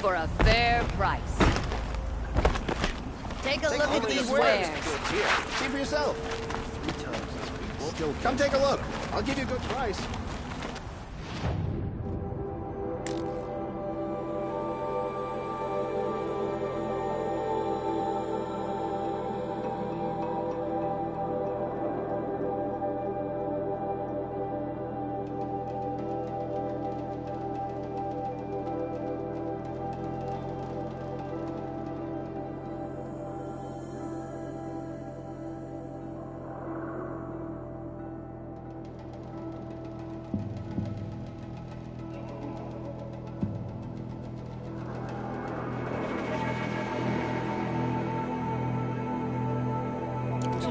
for a fair price. Take a look at these wares. Here, see for yourself. 3 times these people. Come take a look. I'll give you a good price.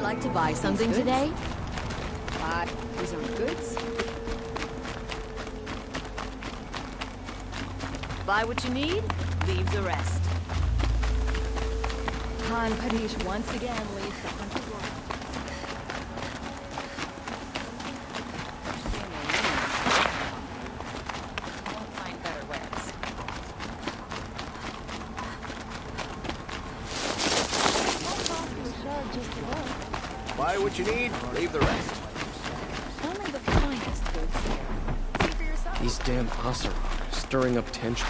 Like to buy something today? These are goods. Buy what you need, leave the rest. Han Padish once again leads the hunter's line. Won't find better wares. Buy what you need, leave the rest. Only the finest goods here. See for yourself. These damn Asura are stirring up tension.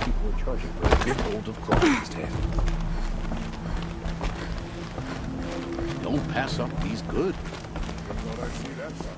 People are charging for a good hold of cloth in hand. Don't pass up these goods. I thought I'd see that sign.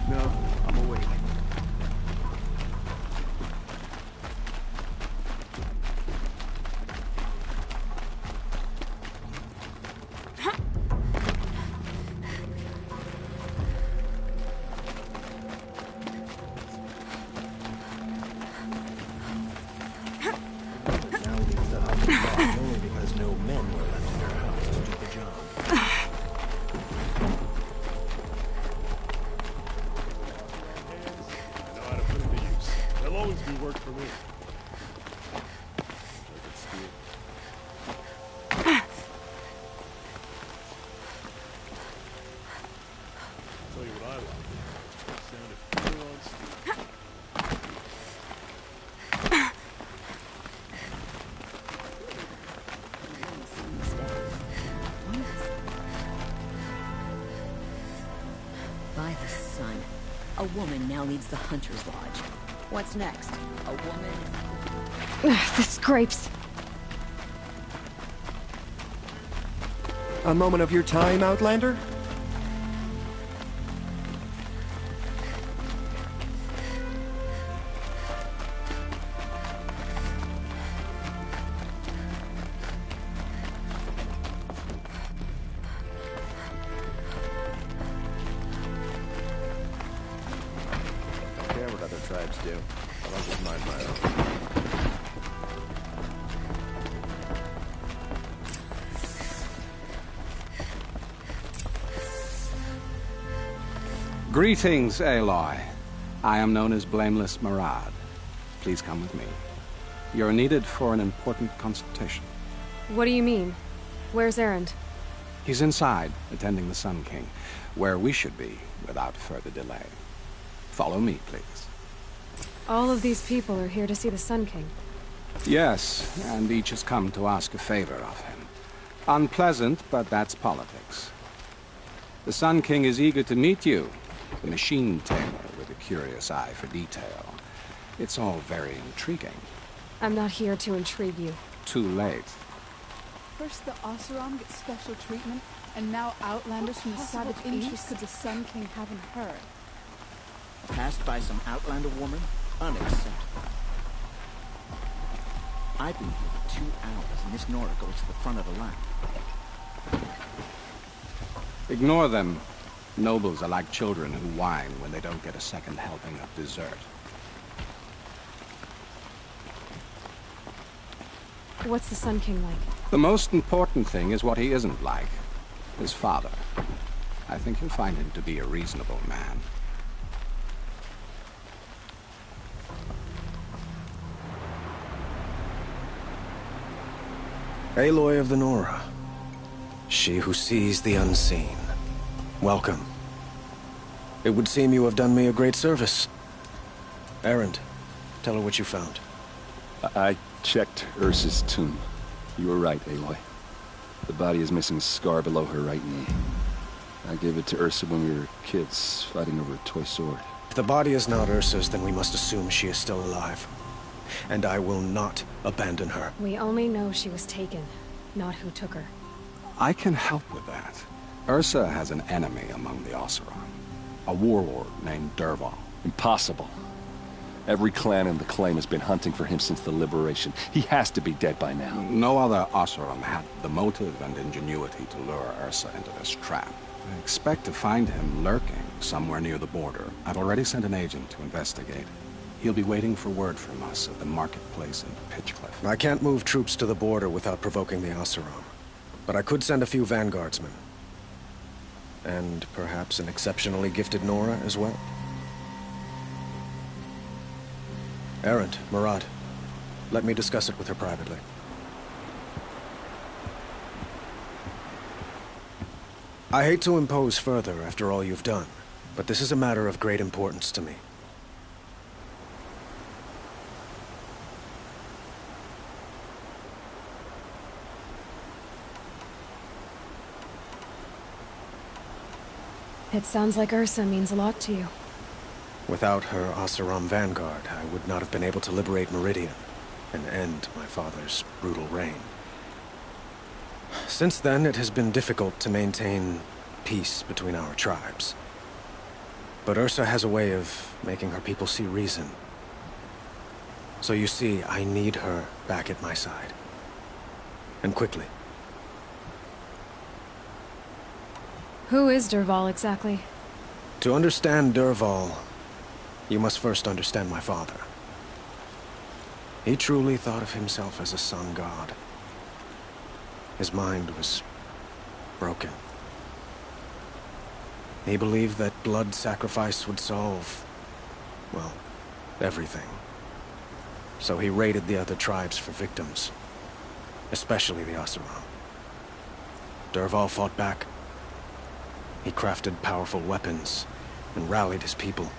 No, I'm awake. Now leaves the hut intact only because no men were left in her house to do the job. I know how to put it to use. They'll always be work for me. I could steal. Tell you what I like. Sound son. A woman now leads the Hunter's Lodge. What's next? A woman? The scrapes. A moment of your time, Outlander? What other tribes do, but I'll just mind my own. Greetings, Aloy. I am known as Blameless Marad. Please come with me. You're needed for an important consultation. What do you mean? Where's Erend? He's inside, attending the Sun King, where we should be without further delay. Follow me, please. All of these people are here to see the Sun King. Yes, and each has come to ask a favor of him. Unpleasant, but that's politics. The Sun King is eager to meet you, the machine tamer with a curious eye for detail. It's all very intriguing. I'm not here to intrigue you. Too late. First the Oseram get special treatment, and now Outlanders from the savage interest could the Sun King haven't heard. Passed by some Outlander woman? Unacceptable. I've been here for 2 hours, and this Nora goes to the front of the line. Ignore them. Nobles are like children who whine when they don't get a second helping of dessert. What's the Sun King like? The most important thing is what he isn't like. His father. I think you'll find him to be a reasonable man. Aloy of the Nora. She who sees the unseen. Welcome. It would seem you have done me a great service. Erend, tell her what you found. I checked Ursa's tomb. You were right, Aloy. The body is missing a scar below her right knee. I gave it to Ursa when we were kids, fighting over a toy sword. If the body is not Ursa's, then we must assume she is still alive. And I will not abandon her. We only know she was taken, not who took her. I can help with that. Ursa has an enemy among the Oseram. A warlord named Dervahl. Impossible. Every clan in the claim has been hunting for him since the liberation. He has to be dead by now. No other Oseram had the motive and ingenuity to lure Ursa into this trap. I expect to find him lurking somewhere near the border. I've already sent an agent to investigate. He'll be waiting for word from us at the marketplace in Pitchcliff. I can't move troops to the border without provoking the Oseram. But I could send a few vanguardsmen. And perhaps an exceptionally gifted Nora as well. Erend, Marad, let me discuss it with her privately. I hate to impose further after all you've done, but this is a matter of great importance to me. It sounds like Ursa means a lot to you. Without her Oseram vanguard, I would not have been able to liberate Meridian and end my father's brutal reign. Since then, it has been difficult to maintain peace between our tribes. But Ursa has a way of making her people see reason. So you see, I need her back at my side. And quickly. Who is Dervahl exactly? To understand Dervahl, you must first understand my father. He truly thought of himself as a sun god. His mind was broken. He believed that blood sacrifice would solve, well, everything. So he raided the other tribes for victims, especially the Oseram. Dervahl fought back. He crafted powerful weapons and rallied his people.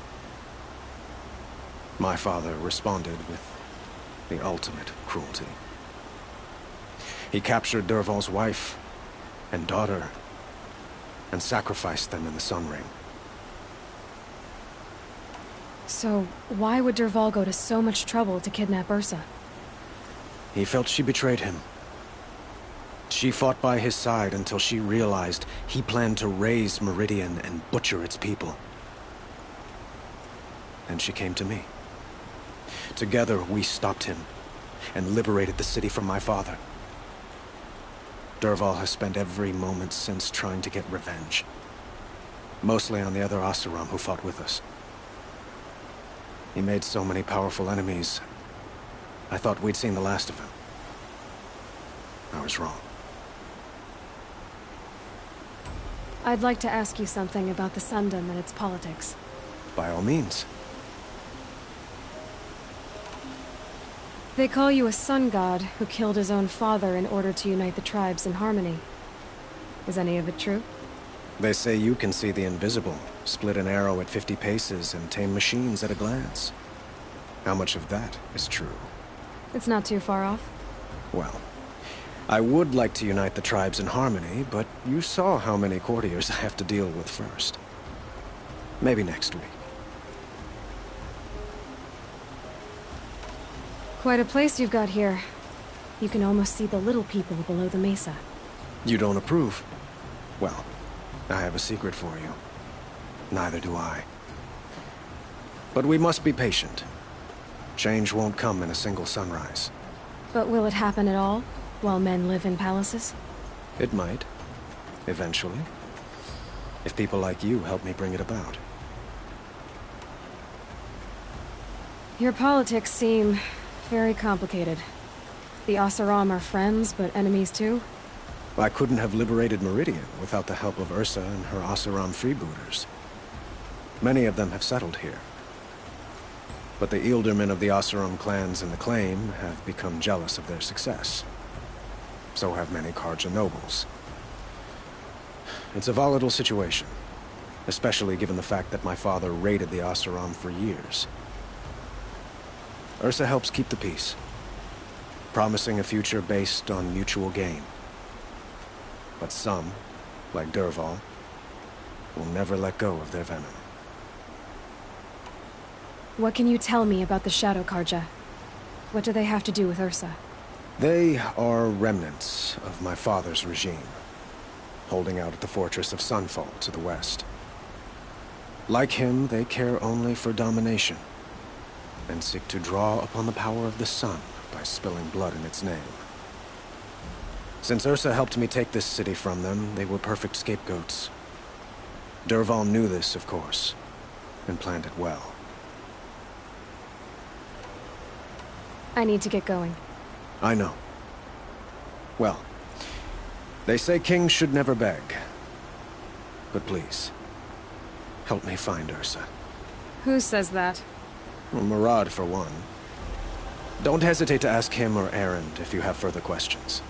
My father responded with the ultimate cruelty. He captured Dervahl's wife and daughter and sacrificed them in the Sun Ring. So, why would Dervahl go to so much trouble to kidnap Ursa? He felt she betrayed him. She fought by his side until she realized he planned to raise Meridian and butcher its people. And she came to me. Together, we stopped him and liberated the city from my father. Dervahl has spent every moment since trying to get revenge. Mostly on the other Oseram who fought with us. He made so many powerful enemies, I thought we'd seen the last of him. I was wrong. I'd like to ask you something about the Sundom and its politics. By all means. They call you a sun god who killed his own father in order to unite the tribes in harmony. Is any of it true? They say you can see the invisible, split an arrow at 50 paces, and tame machines at a glance. How much of that is true? It's not too far off. Well, I would like to unite the tribes in harmony, but you saw how many courtiers I have to deal with first. Maybe next week. Quite a place you've got here. You can almost see the little people below the mesa. You don't approve? Well, I have a secret for you. Neither do I. But we must be patient. Change won't come in a single sunrise. But will it happen at all, while men live in palaces? It might. Eventually. If people like you help me bring it about. Your politics seem very complicated. The Oseram are friends, but enemies too? I couldn't have liberated Meridian without the help of Ursa and her Oseram freebooters. Many of them have settled here. But the Ealdormen of the Oseram clans in the claim have become jealous of their success. So have many Karja nobles. It's a volatile situation, especially given the fact that my father raided the Oseram for years. Ursa helps keep the peace, promising a future based on mutual gain. But some, like Dervahl, will never let go of their venom. What can you tell me about the Shadow Karja? What do they have to do with Ursa? They are remnants of my father's regime, holding out at the fortress of Sunfall to the west. Like him, they care only for domination, and seek to draw upon the power of the sun by spilling blood in its name. Since Ursa helped me take this city from them, they were perfect scapegoats. Dervahl knew this, of course, and planned it well. I need to get going. I know. Well, they say kings should never beg. But please, help me find Ursa. Who says that? Well, Murad, for one. Don't hesitate to ask him or Erend if you have further questions.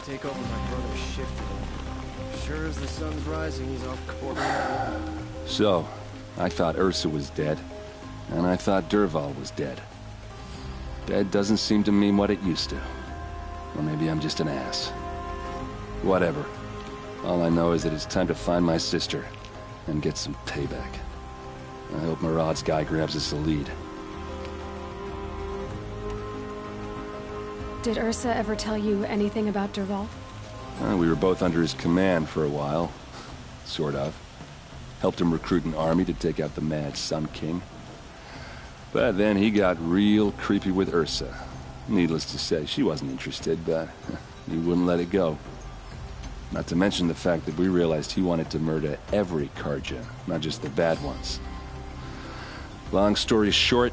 Take over my brother's shift. Sure as the sun's rising, he's off course. So, I thought Ursa was dead, and I thought Dervahl was dead. Dead doesn't seem to mean what it used to. Or maybe I'm just an ass. Whatever. All I know is that it's time to find my sister and get some payback. I hope Murad's guy grabs us the lead. Did Ursa ever tell you anything about Dervahl? We were both under his command for a while. Sort of. Helped him recruit an army to take out the mad Sun King. But then he got real creepy with Ursa. Needless to say, she wasn't interested, but he wouldn't let it go. Not to mention the fact that we realized he wanted to murder every Karja, not just the bad ones. Long story short,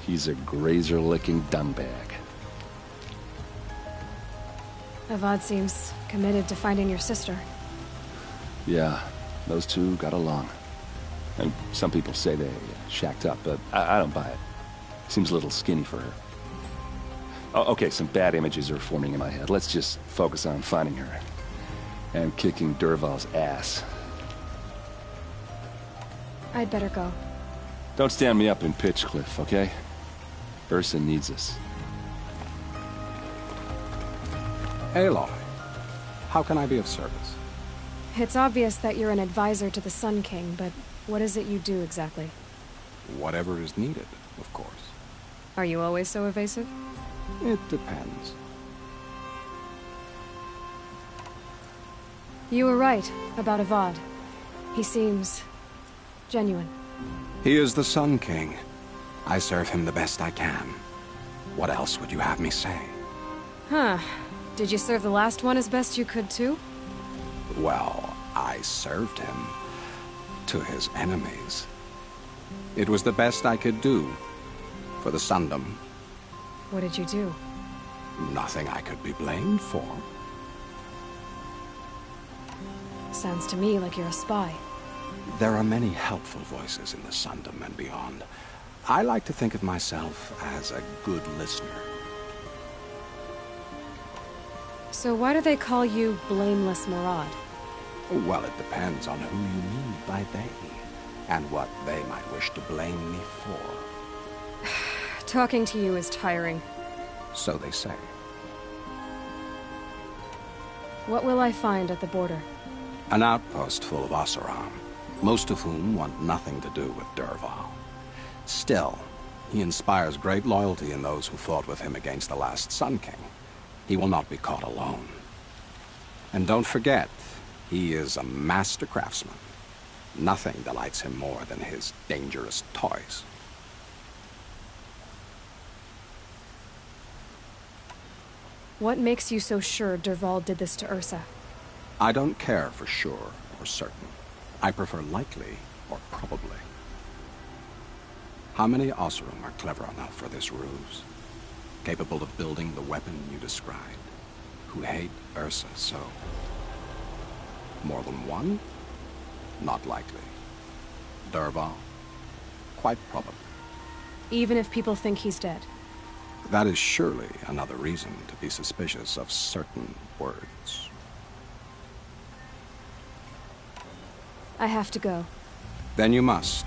he's a grazer-licking dungbag. Avad seems committed to finding your sister. Yeah, those two got along. And some people say they shacked up, but I don't buy it. Seems a little skinny for her. Oh, okay, some bad images are forming in my head. Let's just focus on finding her. And kicking Dervahl's ass. I'd better go. Don't stand me up in Pitchcliff, okay? Ursa needs us. Aloy, how can I be of service? It's obvious that you're an advisor to the Sun King, but what is it you do exactly? Whatever is needed, of course. Are you always so evasive? It depends. You were right about Avad. He seems genuine. He is the Sun King. I serve him the best I can. What else would you have me say? Huh. Did you serve the last one as best you could, too? Well, I served him to his enemies. It was the best I could do for the Sundom. What did you do? Nothing I could be blamed for. Sounds to me like you're a spy. There are many helpful voices in the Sundom and beyond. I like to think of myself as a good listener. So why do they call you Blameless Maraud? Well, it depends on who you mean by they, and what they might wish to blame me for. Talking to you is tiring. So they say. What will I find at the border? An outpost full of Oseram, most of whom want nothing to do with Dervahl. Still, he inspires great loyalty in those who fought with him against the last Sun King. He will not be caught alone. And don't forget, he is a master craftsman. Nothing delights him more than his dangerous toys. What makes you so sure Dervahl did this to Ursa? I don't care for sure or certain. I prefer likely or probably. How many Oseram are clever enough for this ruse? Capable of building the weapon you described? Who hate Ursa so? More than one? Not likely. Dervahl? Quite probably. Even if people think he's dead? That is surely another reason to be suspicious of certain words. I have to go. Then you must.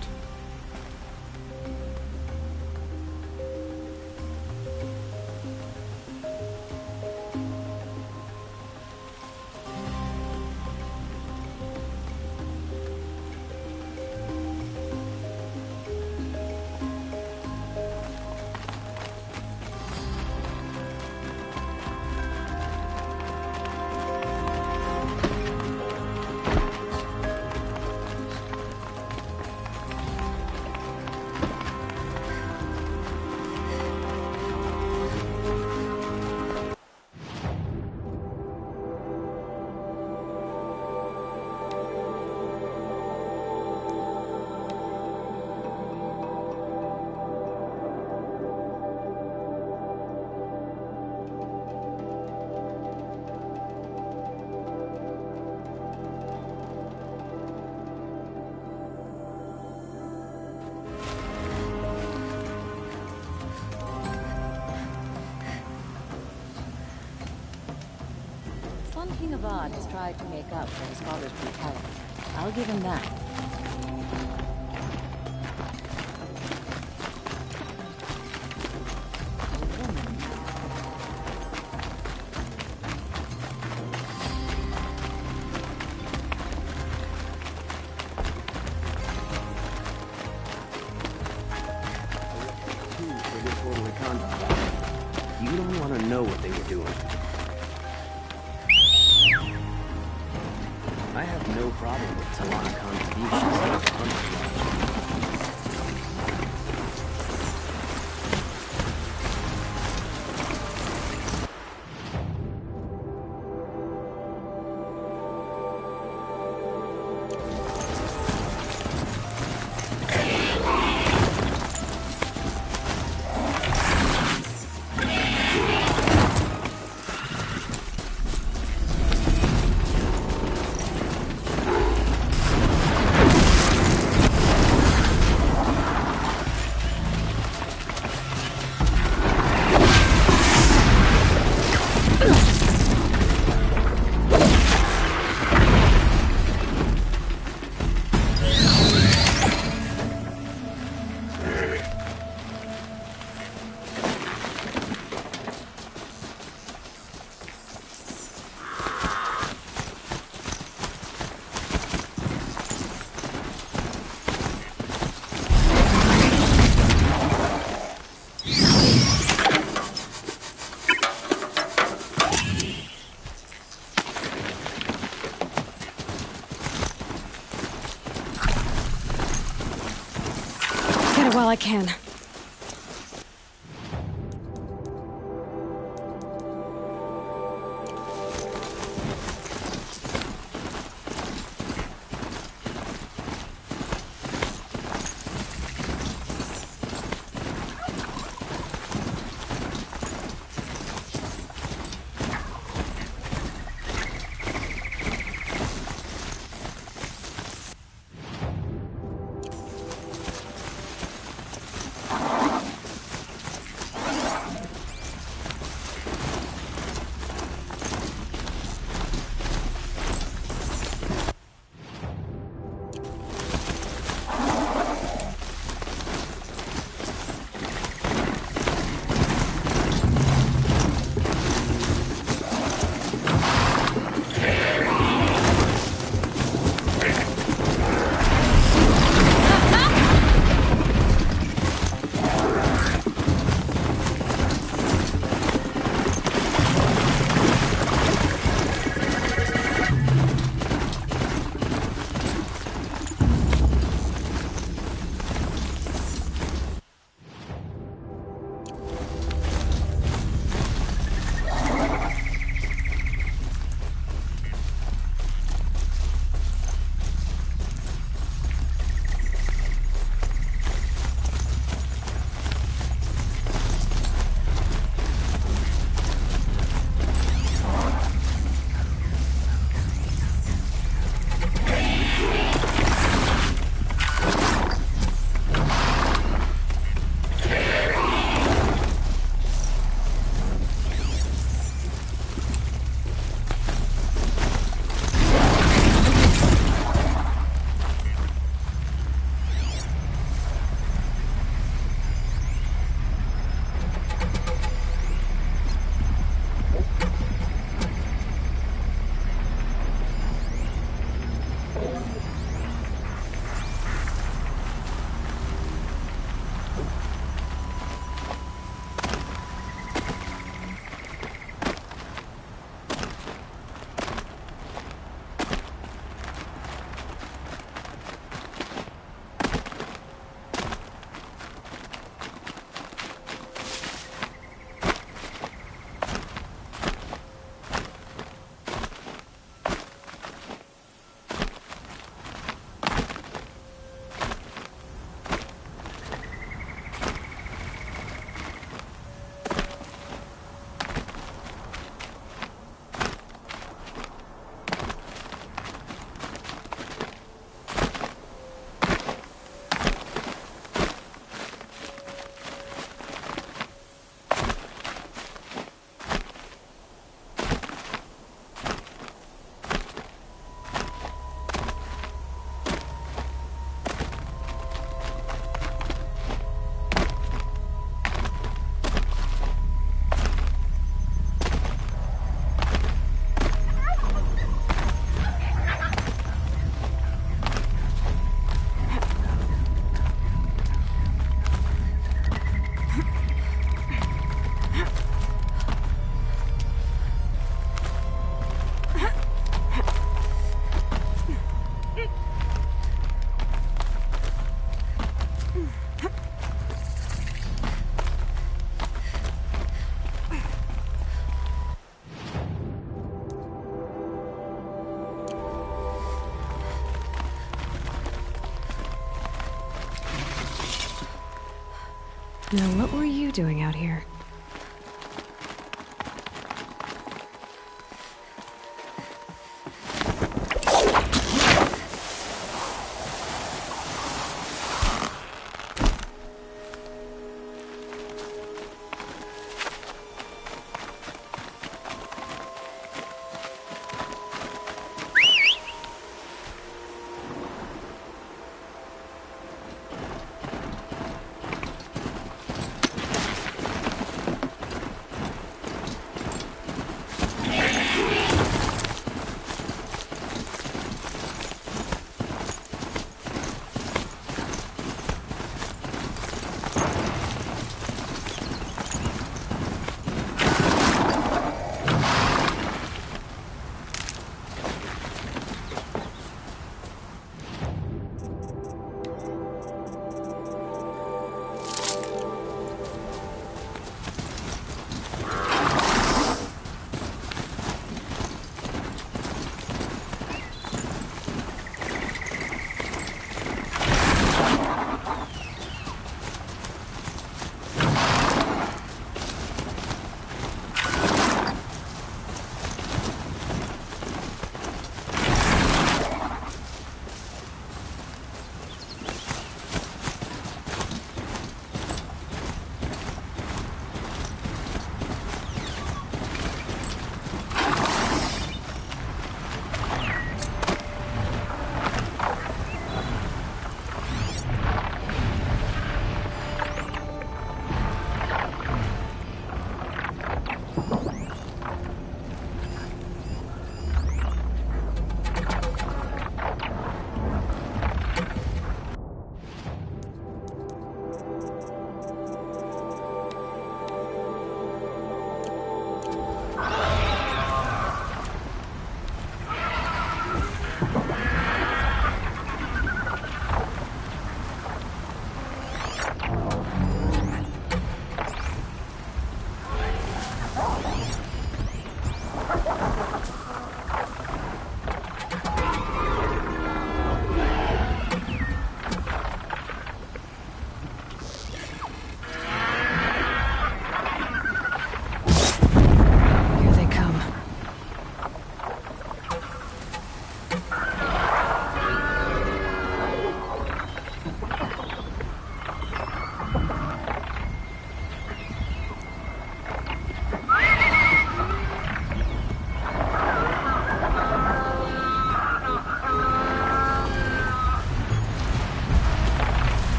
Sun King Avad has tried to make up for his father's brutality. I'll give him that. You don't want to know what they were doing. I have no problem with Talana contributions as a hunter. I can. Now, what were you doing out here?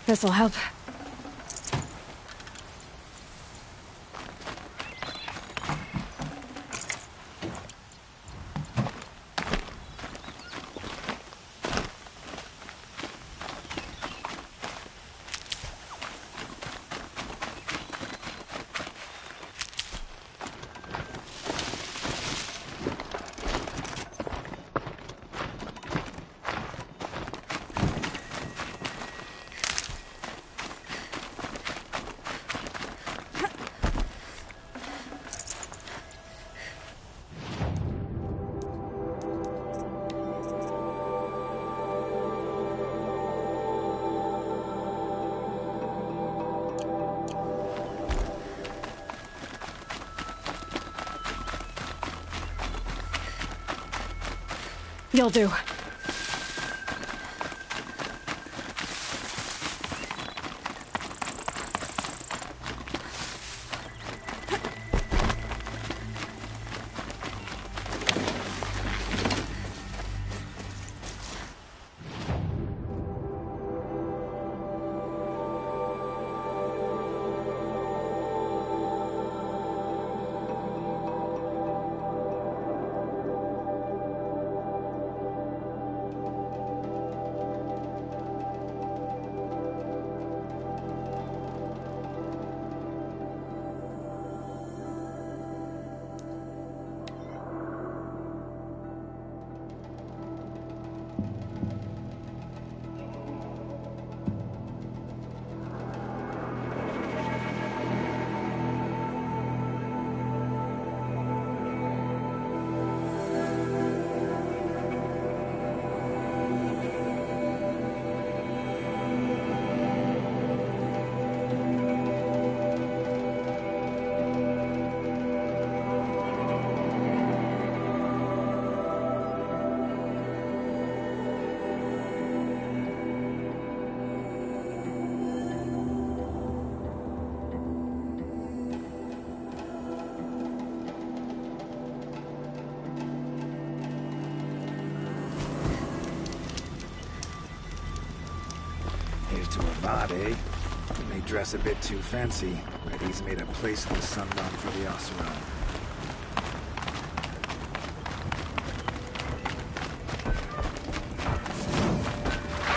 This'll help. You'll do. Here's to Avad, eh? He may dress a bit too fancy, but he's made a place in the sun run for the Oseram.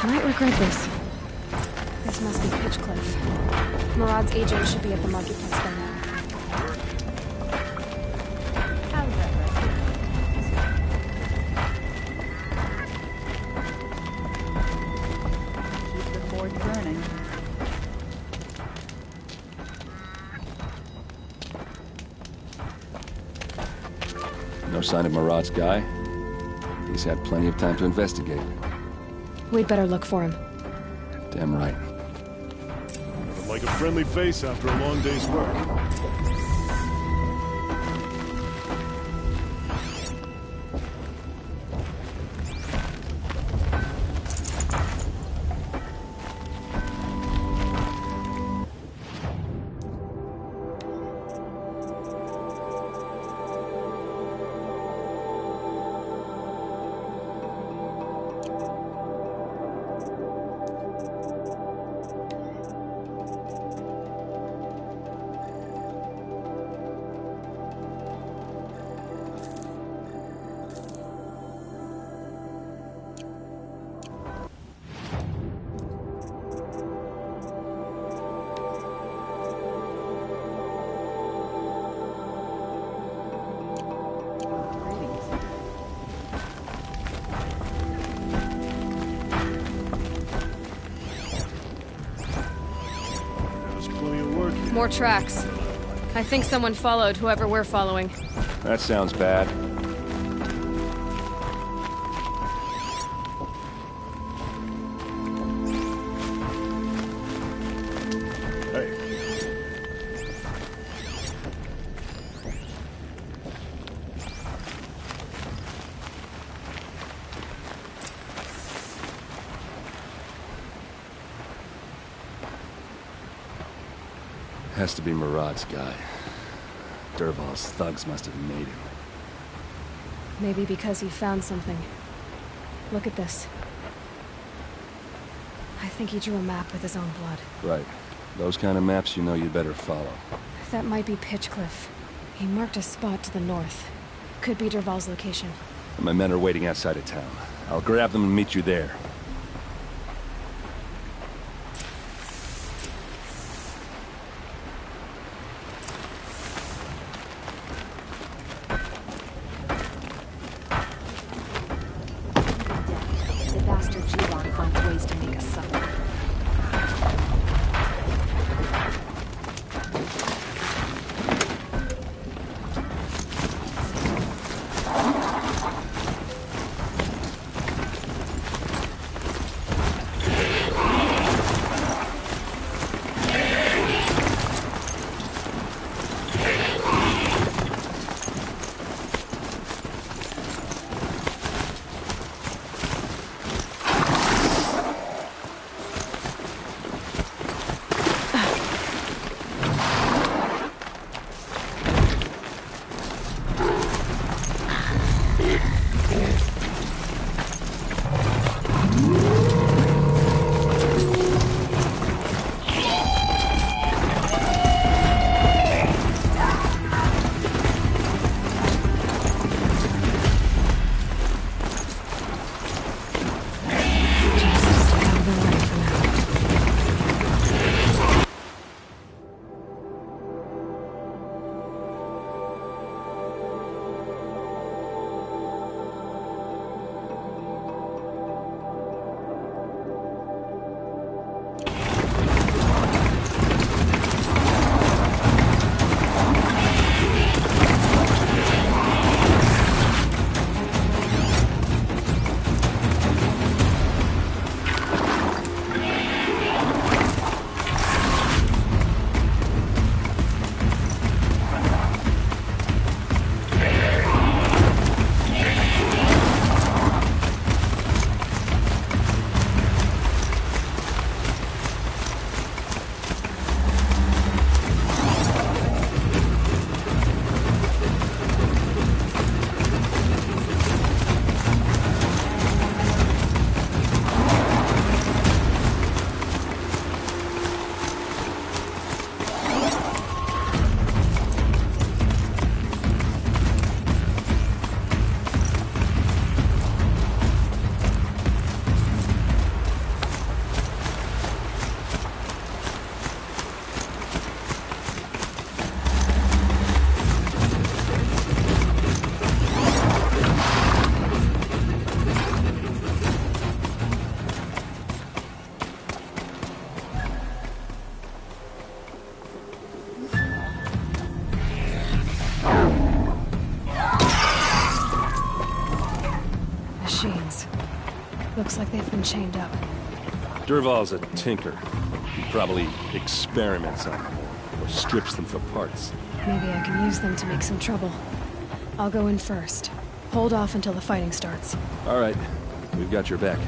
Might regret this. This must be Pitchcliff. Murad's agent should be at the marketplace by now. Keep the fort burning. No sign of Murad's guy? He's had plenty of time to investigate. We'd better look for him. Damn right. Would like a friendly face after a long day's work. More tracks. I think someone followed whoever we're following. That sounds bad. Hey. Has to be Murad's guy. Dervahl's thugs must have made him. Maybe because he found something. Look at this. I think he drew a map with his own blood. Right. Those kind of maps you know you'd better follow. That might be Pitchcliff. He marked a spot to the north. Could be Derval's location. My men are waiting outside of town. I'll grab them and meet you there. The bastard G-Rock finds ways to make us suffer. Looks like they've been chained up. Derval's a tinker. He probably experiments on them or strips them for parts. Maybe I can use them to make some trouble. I'll go in first. Hold off until the fighting starts. All right. We've got your back.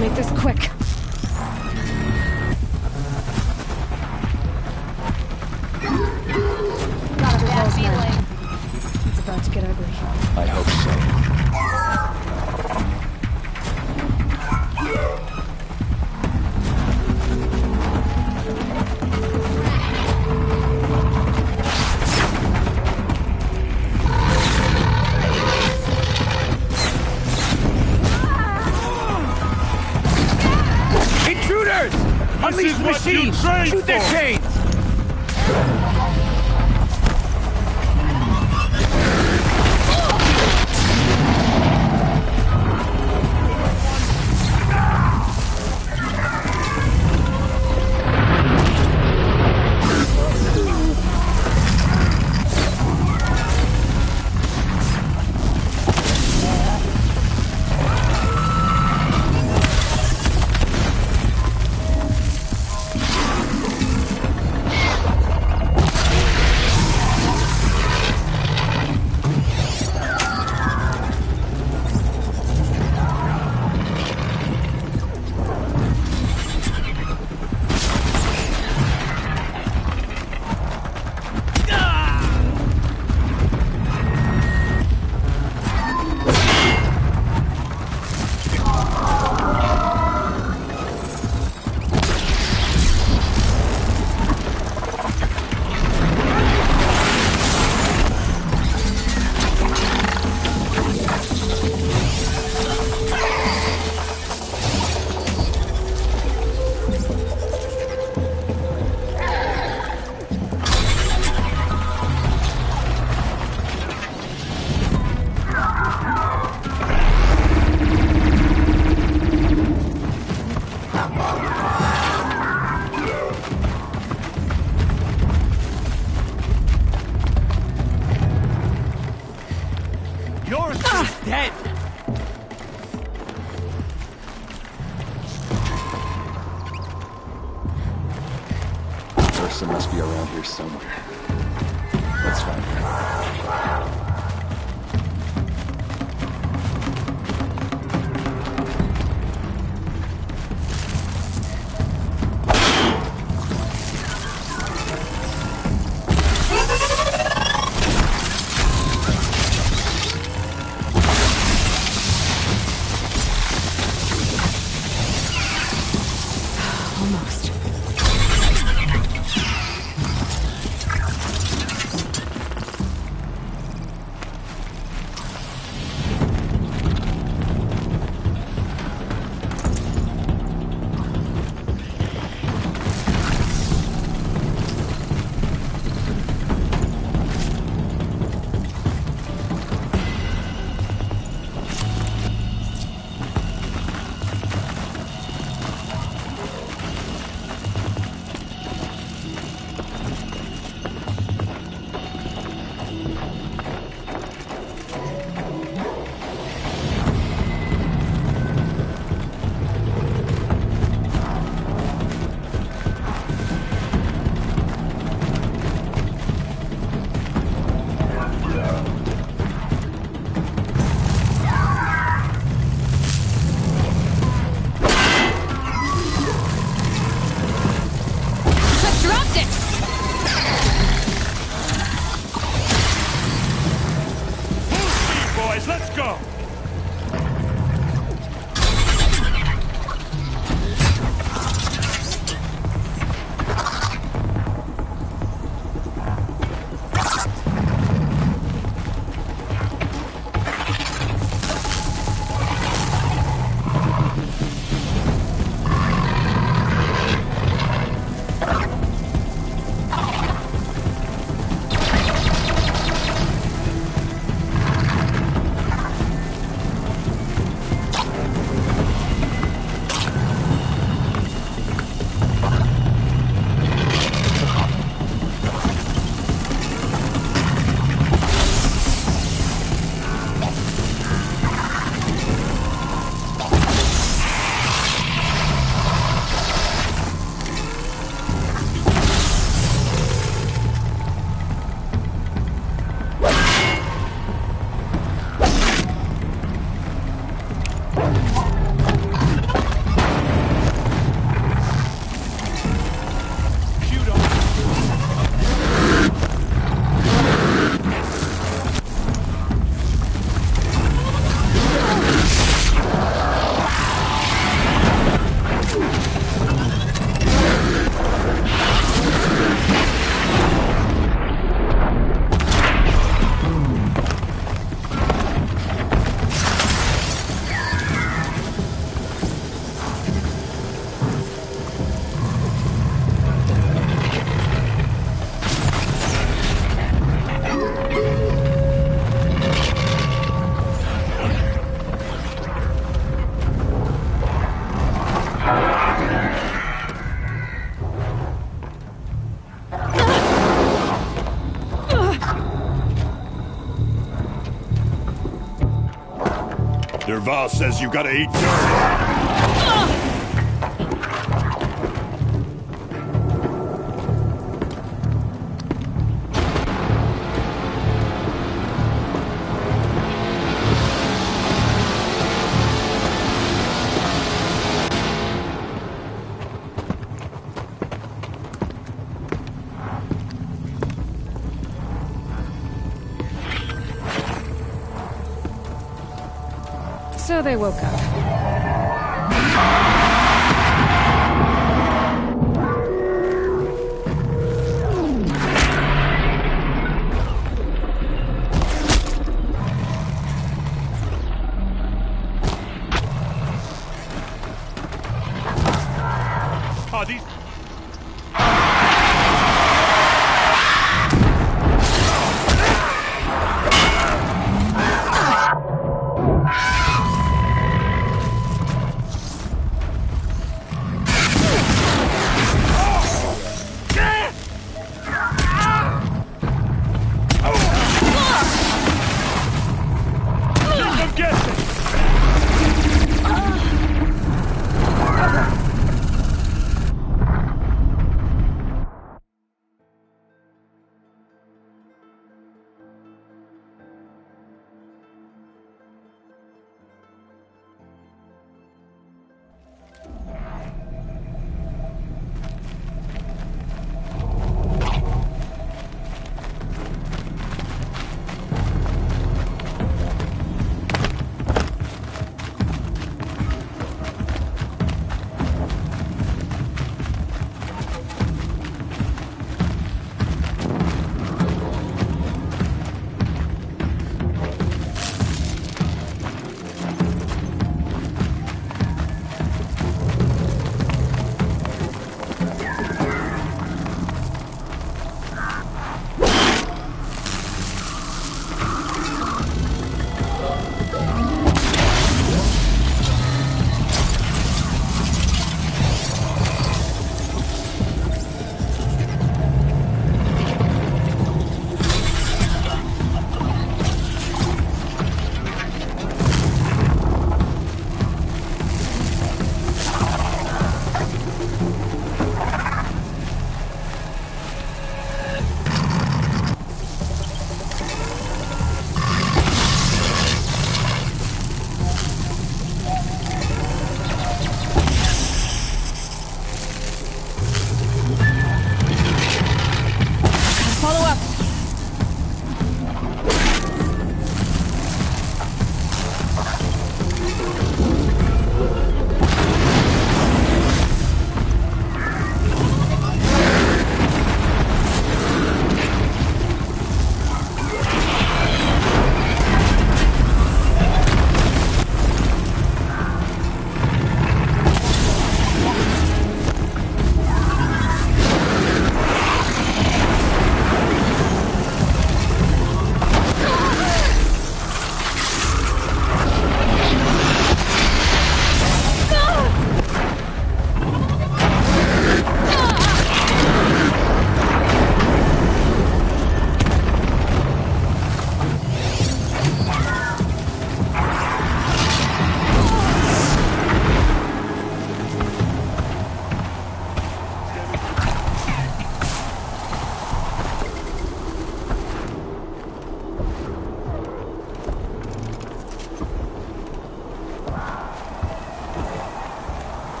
Make this quick. I hope so. Intruders! Unleash the machines! Shoot their chains! Dead! Ursa must be around here somewhere. Let's find her. Derval says you gotta eat dirt. So they woke up. Oh, these...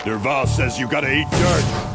Derval says you gotta eat dirt.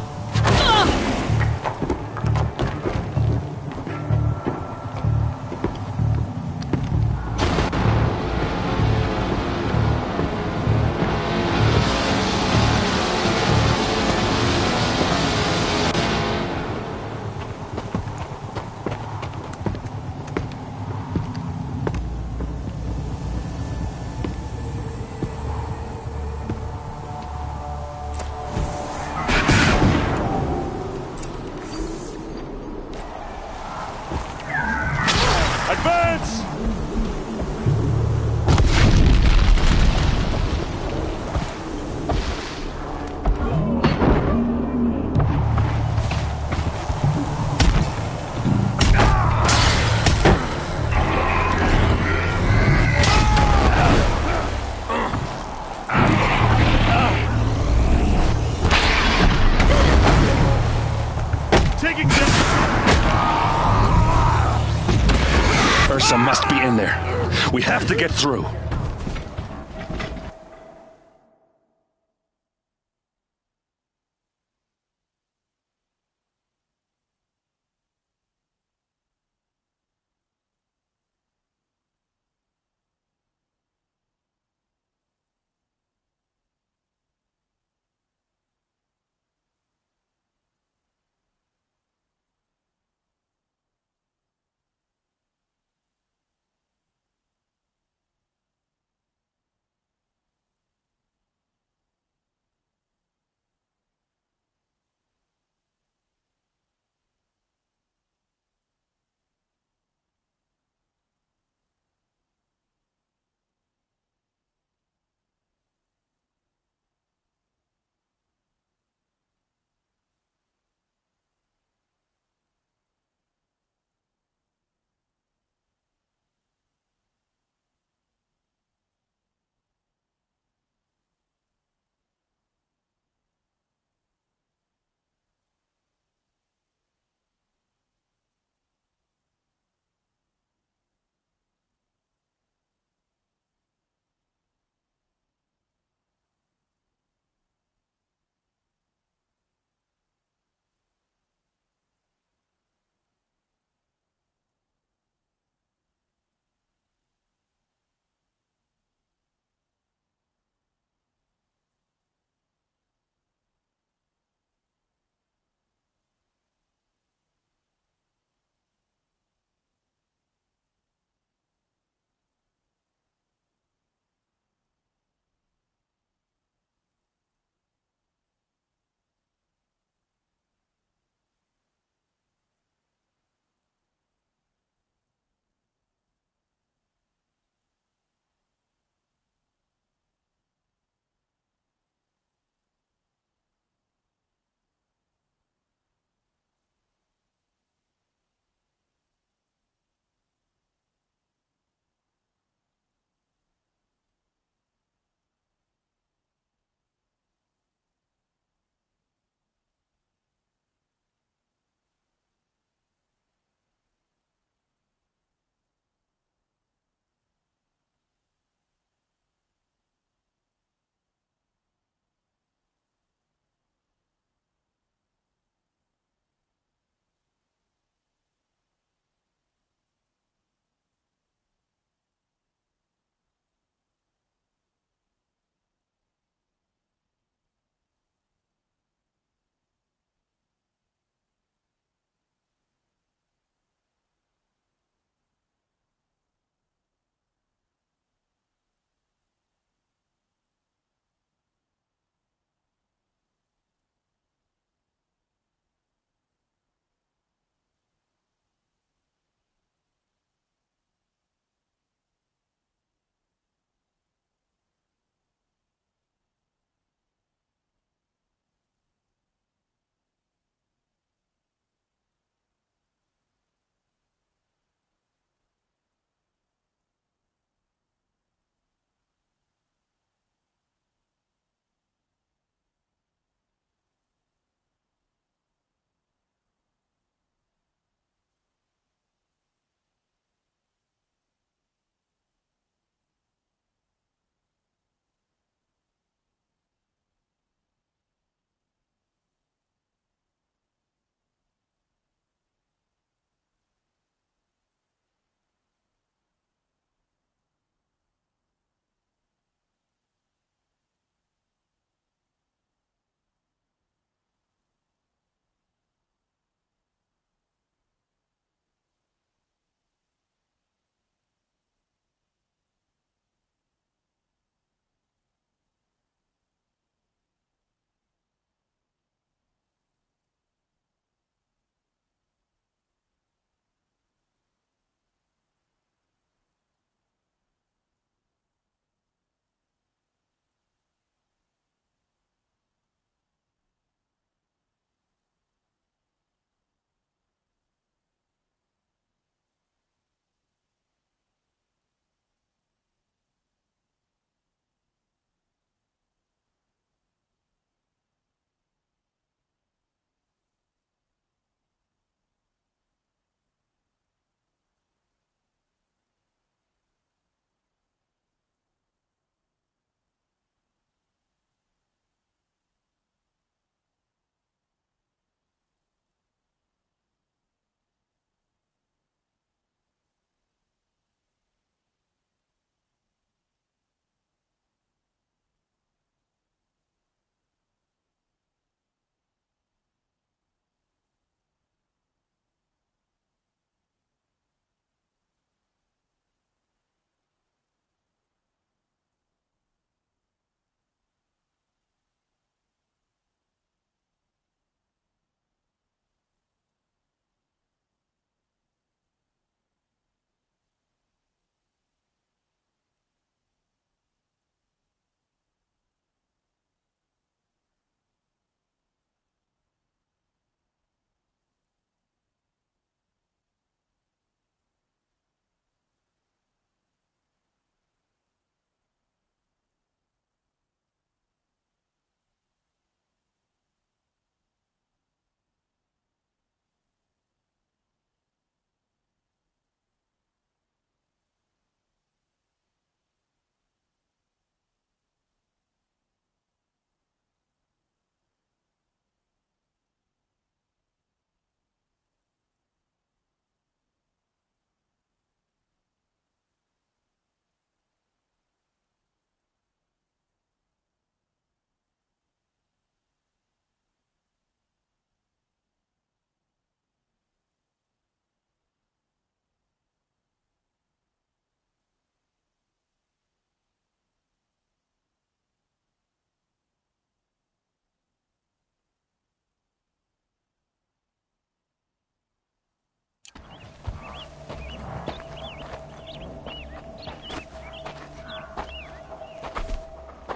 We have to get through.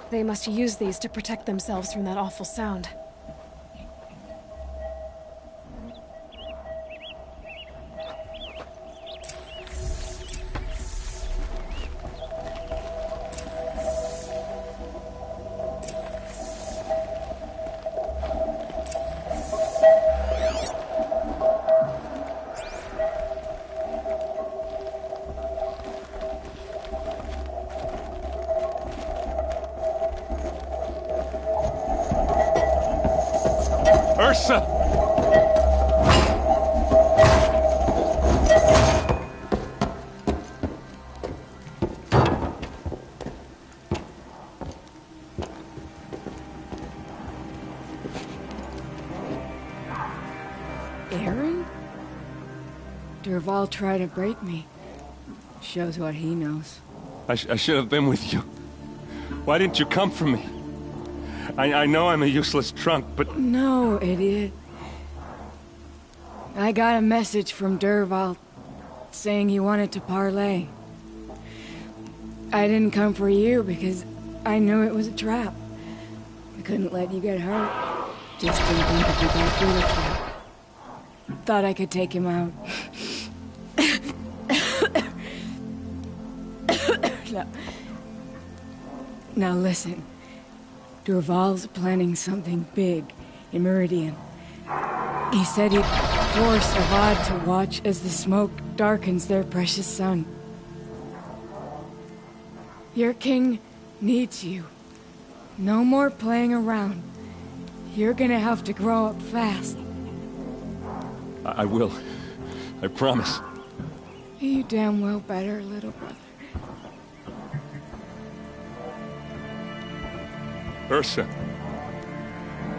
They must use these to protect themselves from that awful sound. Ursa! Aaron? Dervahl tried to break me. Shows what he knows. I should have been with you. Why didn't you come for me? I know I'm a useless trunk, but... No, idiot. I got a message from Dervahl saying he wanted to parley. I didn't come for you because I knew it was a trap. I couldn't let you get hurt. Just didn't think if you got through the trap. Thought I could take him out. Now listen. Dervahl's planning something big in Meridian. He said he'd force Avad to watch as the smoke darkens their precious sun. Your king needs you. No more playing around. You're gonna have to grow up fast. I will. I promise. You damn well better, little brother. Ursa.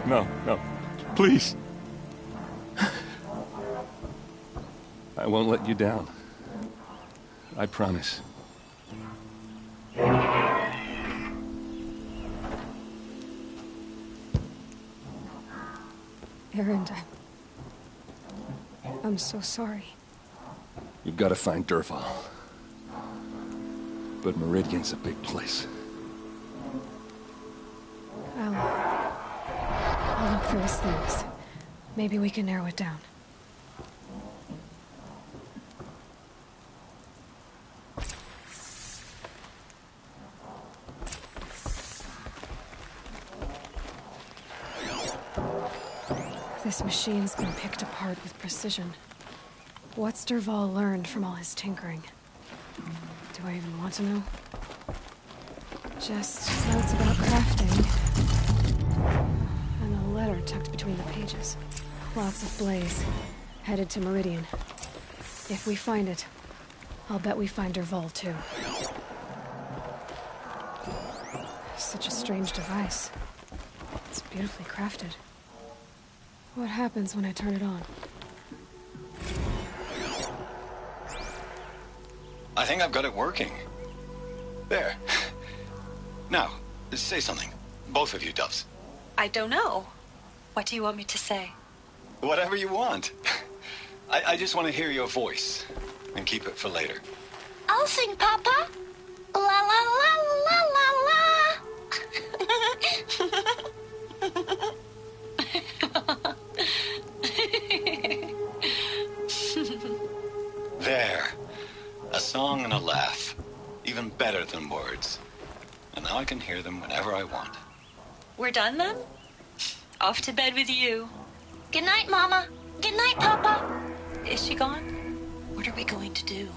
No, no. Please. I won't let you down. I promise. Aaron, I'm so sorry. You've got to find Dervahl. But Meridian's a big place. I'll look through his things. Maybe we can narrow it down. This machine's been picked apart with precision. What's Dervahl learned from all his tinkering? Do I even want to know? Just notes about crafting. And a letter tucked between the pages. Lots of blaze. Headed to Meridian. If we find it, I'll bet we find Dervahl too. Such a strange device. It's beautifully crafted. What happens when I turn it on? I think I've got it working. There. Now, say something. Both of you, Doves. I don't know. What do you want me to say? Whatever you want. I just want to hear your voice. And keep it for later. I'll sing, Papa. La la la la la la. There. A song and a laugh. Even better than words. And now I can hear them whenever I want. We're done then? Off to bed with you. Good night, Mama. Good night, Papa. Is she gone? What are we going to do?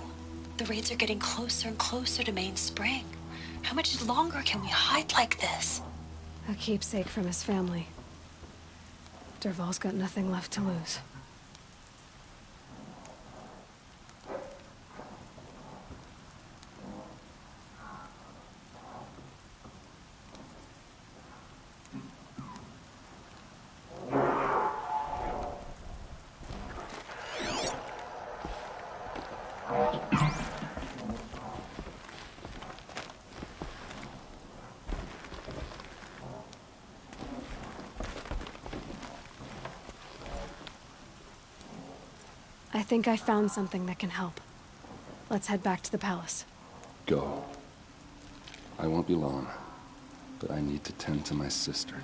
The raids are getting closer and closer to Main Spring. How much longer can we hide like this? A keepsake from his family. Dervahl's got nothing left to lose. I think I found something that can help. Let's head back to the palace. Go. I won't be long. but I need to tend to my sister.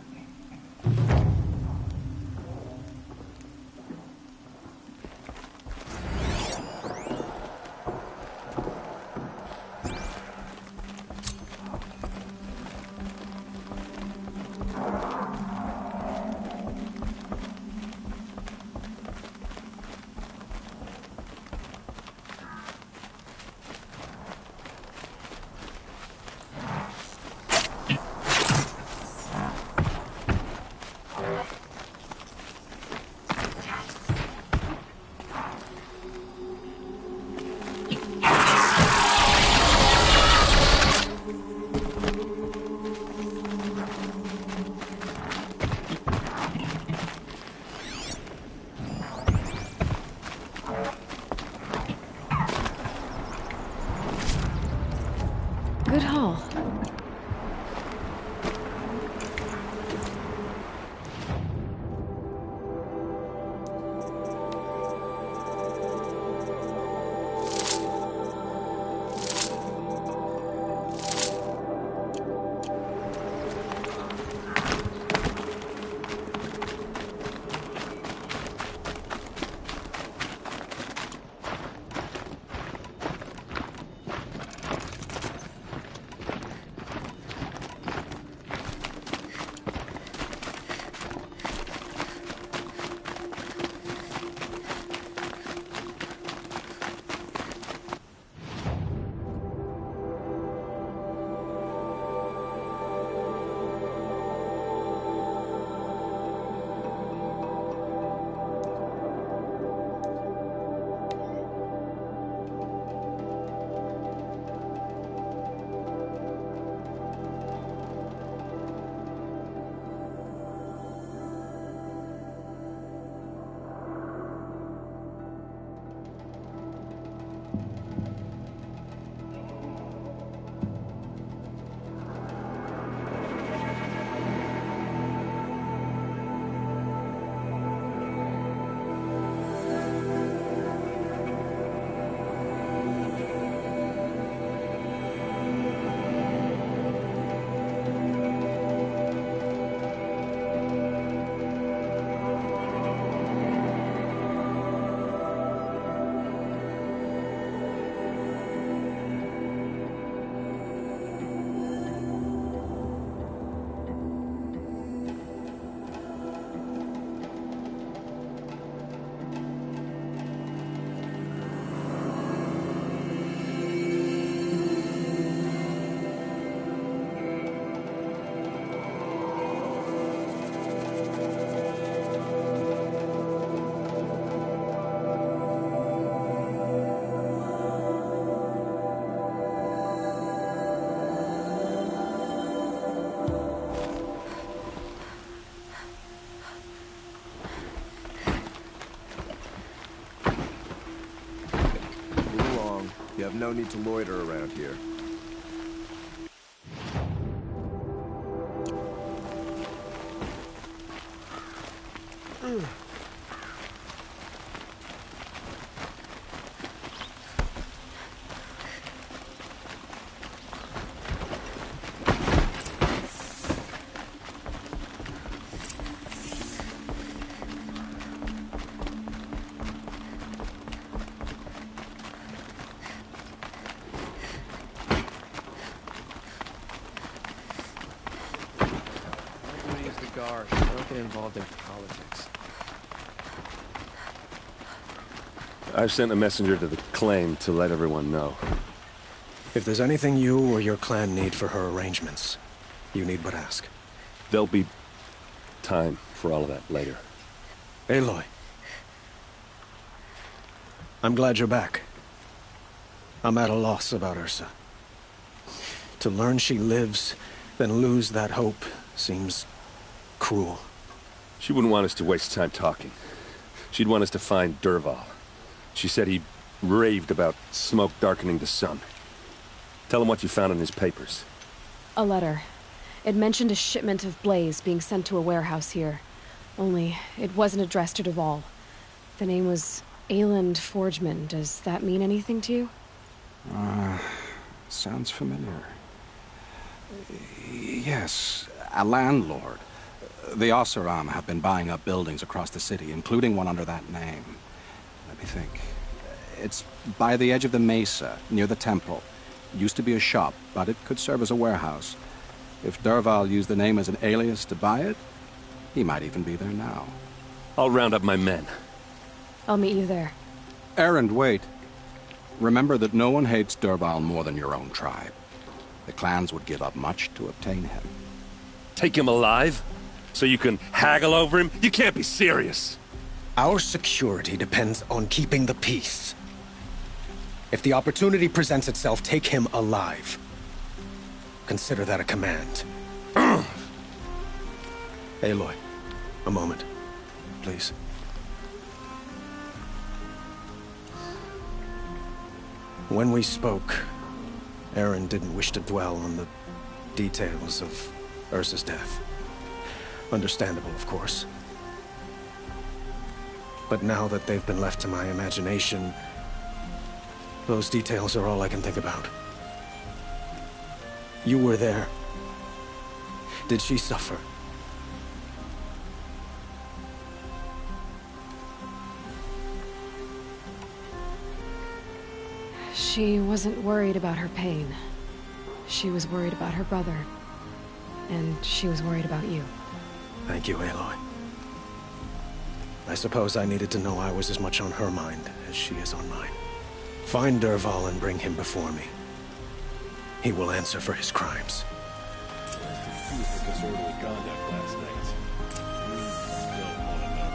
Good haul. Move along. You have no need to loiter around here. Don't get involved in politics. I've sent a messenger to the claim to let everyone know. If there's anything you or your clan need for her arrangements, you need but ask. There'll be time for all of that later. Aloy. I'm glad you're back. I'm at a loss about Ursa. To learn she lives, then lose that hope, seems cruel. She wouldn't want us to waste time talking. She'd want us to find Dervahl. She said he raved about smoke darkening the sun. Tell him what you found in his papers. A letter. It mentioned a shipment of blaze being sent to a warehouse here. Only, it wasn't addressed to Dervahl. The name was Ayland Forgeman. Does that mean anything to you? Sounds familiar. Yes, a landlord. The Oseram have been buying up buildings across the city, including one under that name. Let me think. It's by the edge of the mesa, near the temple. Used to be a shop, but it could serve as a warehouse. If Dervahl used the name as an alias to buy it, he might even be there now. I'll round up my men. I'll meet you there. Erend, wait. Remember that no one hates Dervahl more than your own tribe. The clans would give up much to obtain him. Take him alive? So you can haggle over him? You can't be serious. Our security depends on keeping the peace. If the opportunity presents itself, take him alive. Consider that a command. Aloy, a moment, please. When we spoke, Erend didn't wish to dwell on the details of Ursa's death. Understandable, of course. But now that they've been left to my imagination, those details are all I can think about. You were there. Did she suffer? She wasn't worried about her pain. She was worried about her brother. And she was worried about you. Thank you, Aloy. I suppose I needed to know I was as much on her mind as she is on mine. Find Dervahl and bring him before me. He will answer for his crimes. Confused with disorderly conduct last night. Still want to know.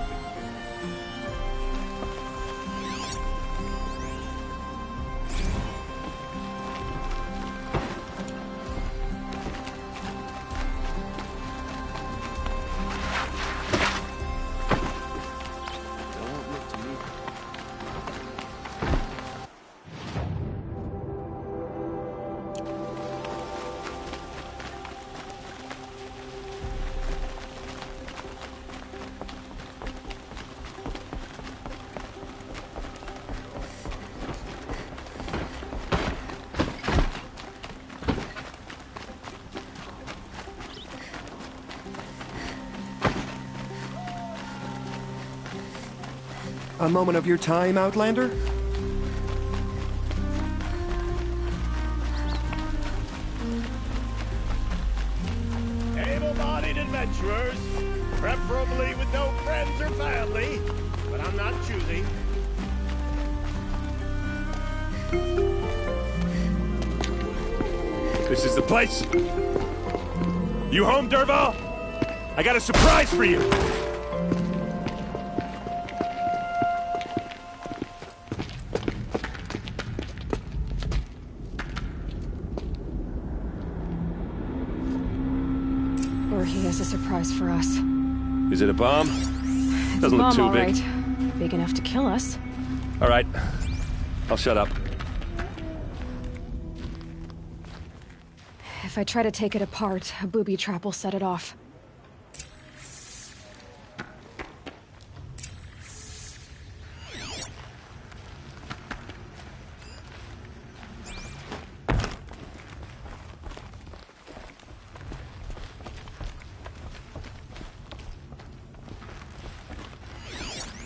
A moment of your time, Outlander? Able-bodied adventurers, preferably with no friends or family, but I'm not choosy. This is the place. You home, Dervahl? I got a surprise for you. Or he has a surprise for us. Is it a bomb? It's Doesn't a look bomb, too all big. right. Big enough to kill us. All right. I'll shut up. If I try to take it apart, a booby trap will set it off.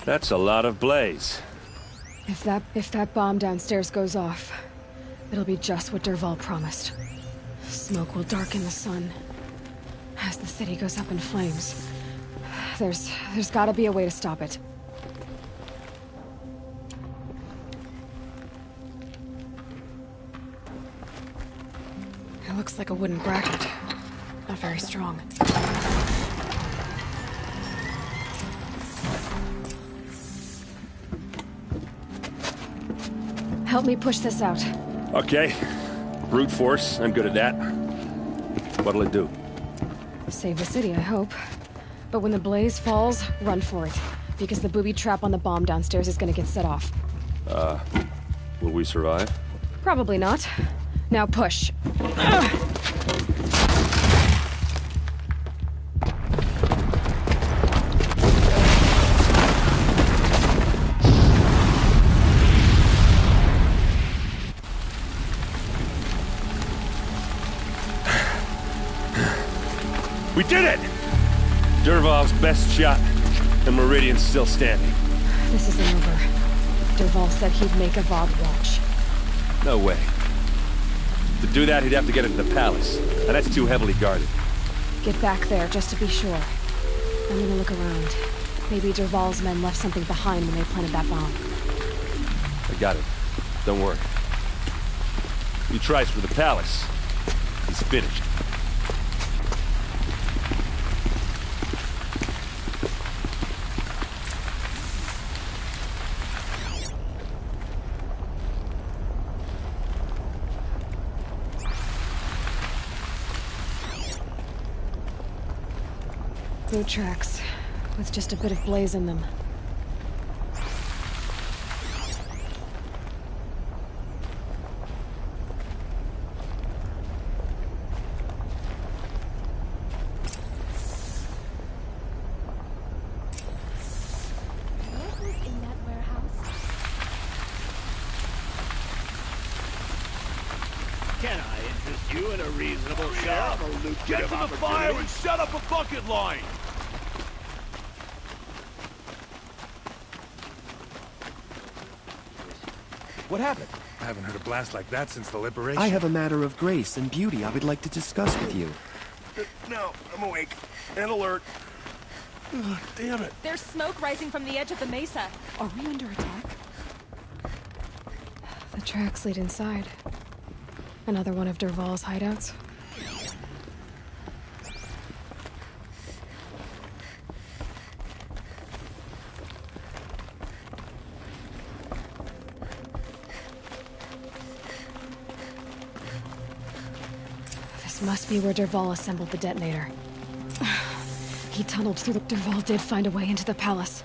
That's a lot of blaze. If that bomb downstairs goes off, it'll be just what Dervahl promised. Smoke will darken the sun. As the city goes up in flames, there's gotta be a way to stop it. It looks like a wooden bracket. Not very strong. Help me push this out. Okay. Brute force, I'm good at that. What'll it do? Save the city, I hope. But when the blaze falls, run for it. Because the booby trap on the bomb downstairs is gonna get set off. Will we survive? Probably not. Now push. We did it! Dervahl's best shot, and Meridian's still standing. This isn't over. Dervahl said he'd make a Vogue watch. No way. To do that, he'd have to get into the palace, and that's too heavily guarded. Get back there, just to be sure. I'm gonna look around. Maybe Dervahl's men left something behind when they planted that bomb. I got it. Don't worry. He tries for the palace. He's finished. Boot tracks, with just a bit of blaze in them. Can I interest you in a reasonable share of a lucrative Get to the fire and set up a bucket line! What happened? I haven't heard a blast like that since the liberation. I have a matter of grace and beauty I would like to discuss with you. No, I'm awake and alert. Ugh, damn it. There's smoke rising from the edge of the mesa. Are we under attack? The tracks lead inside. Another one of Dervahl's hideouts. This must be where Dervahl assembled the detonator. He tunneled through the... Dervahl did find a way into the palace.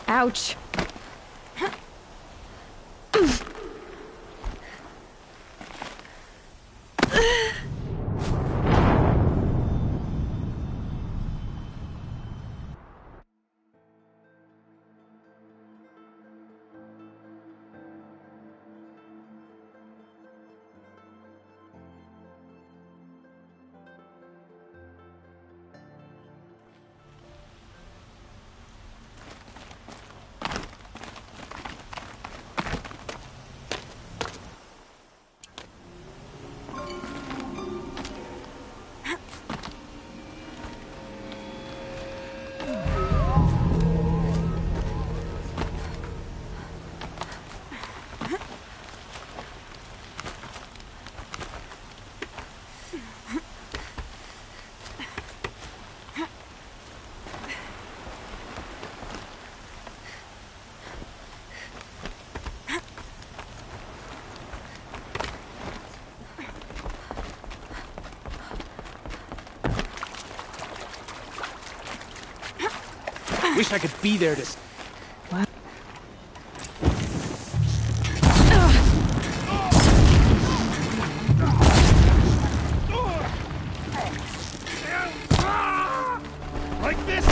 Ouch. Wish I could be there to... What? Like this?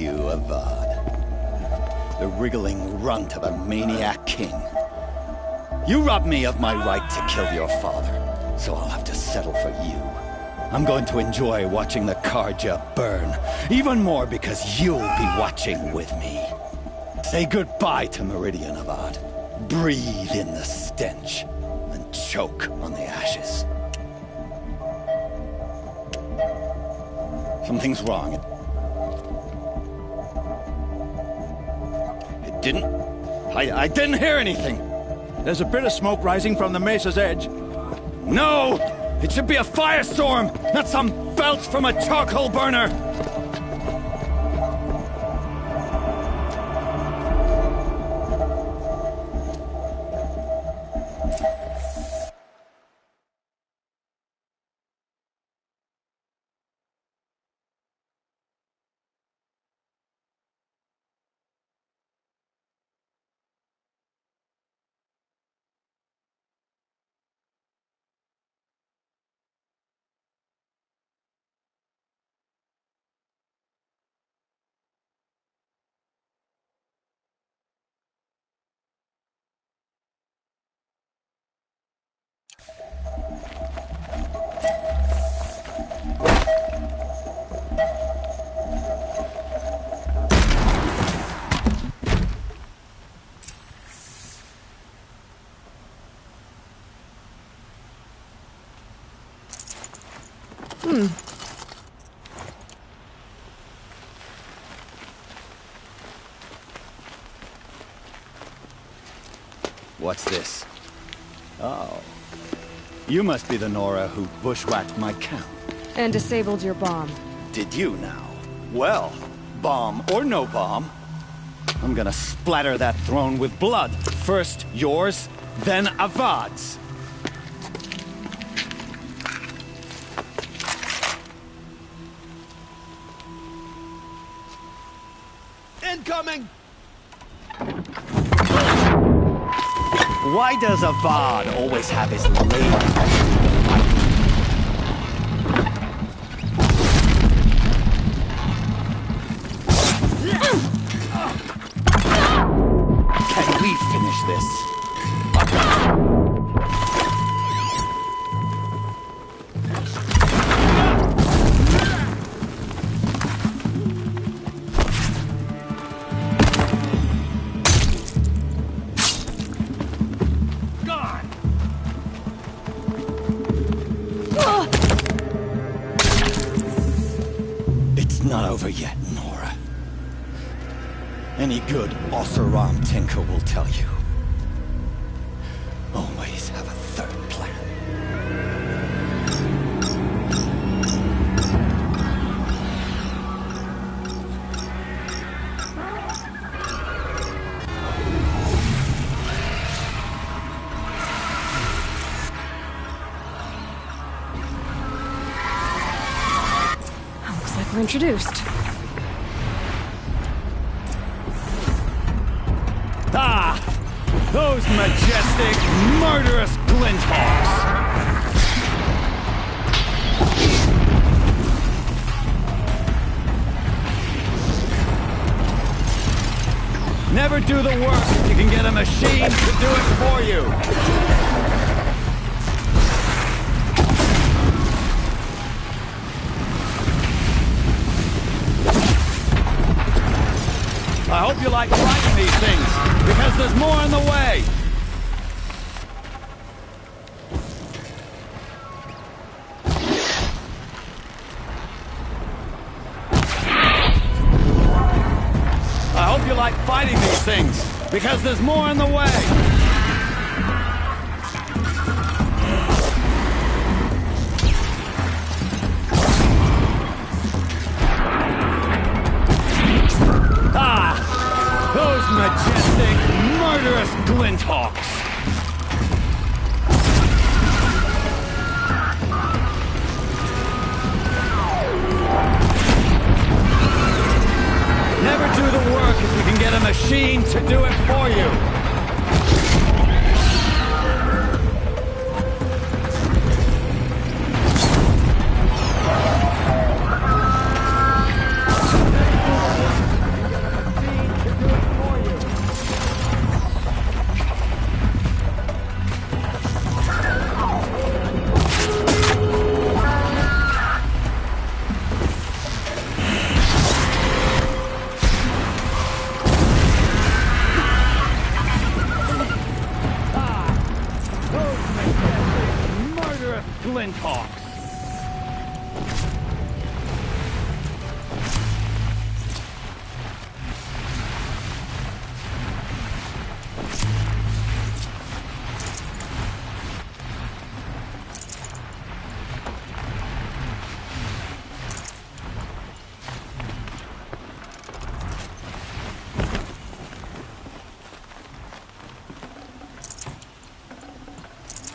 you, Avad. The wriggling runt of a maniac king. You robbed me of my right to kill your father, so I'll have to settle for you. I'm going to enjoy watching the Karja burn, even more because you'll be watching with me. Say goodbye to Meridian, Avad. Breathe in the stench, and choke on the ashes. Something's wrong. It didn't... I didn't hear anything. There's a bit of smoke rising from the mesa's edge. No! It should be a firestorm, not some belch from a charcoal burner! What's this? Oh. You must be the Nora who bushwhacked my camp. And disabled your bomb. Did you now? Well, bomb or no bomb, I'm gonna splatter that throne with blood. First yours, then Avad's. Incoming! Why does Avad always have his lady? Can we finish this? Not over yet, Nora. Any good Oseram tinker will tell you. Always have a third plan. Looks like we're introduced. Ah! Those majestic, murderous glinthawks! Never do the work if you can get a machine to do it for you! I hope you like fighting these things, because there's more on the way! I hope you like fighting these things, because there's more on the way! Those majestic, murderous glinthawks! Never do the work if you can get a machine to do it for you!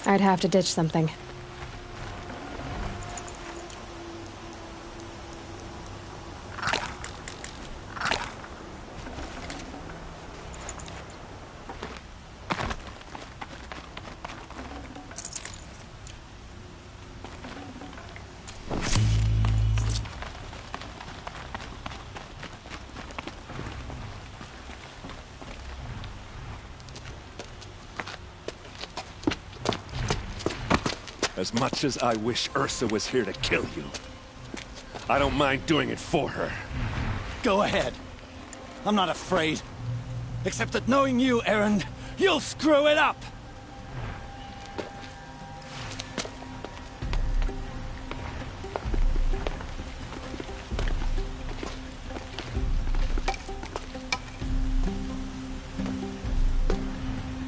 I'd have to ditch something. As much as I wish Ursa was here to kill you, I don't mind doing it for her. Go ahead. I'm not afraid. Except that knowing you, Aaron, you'll screw it up!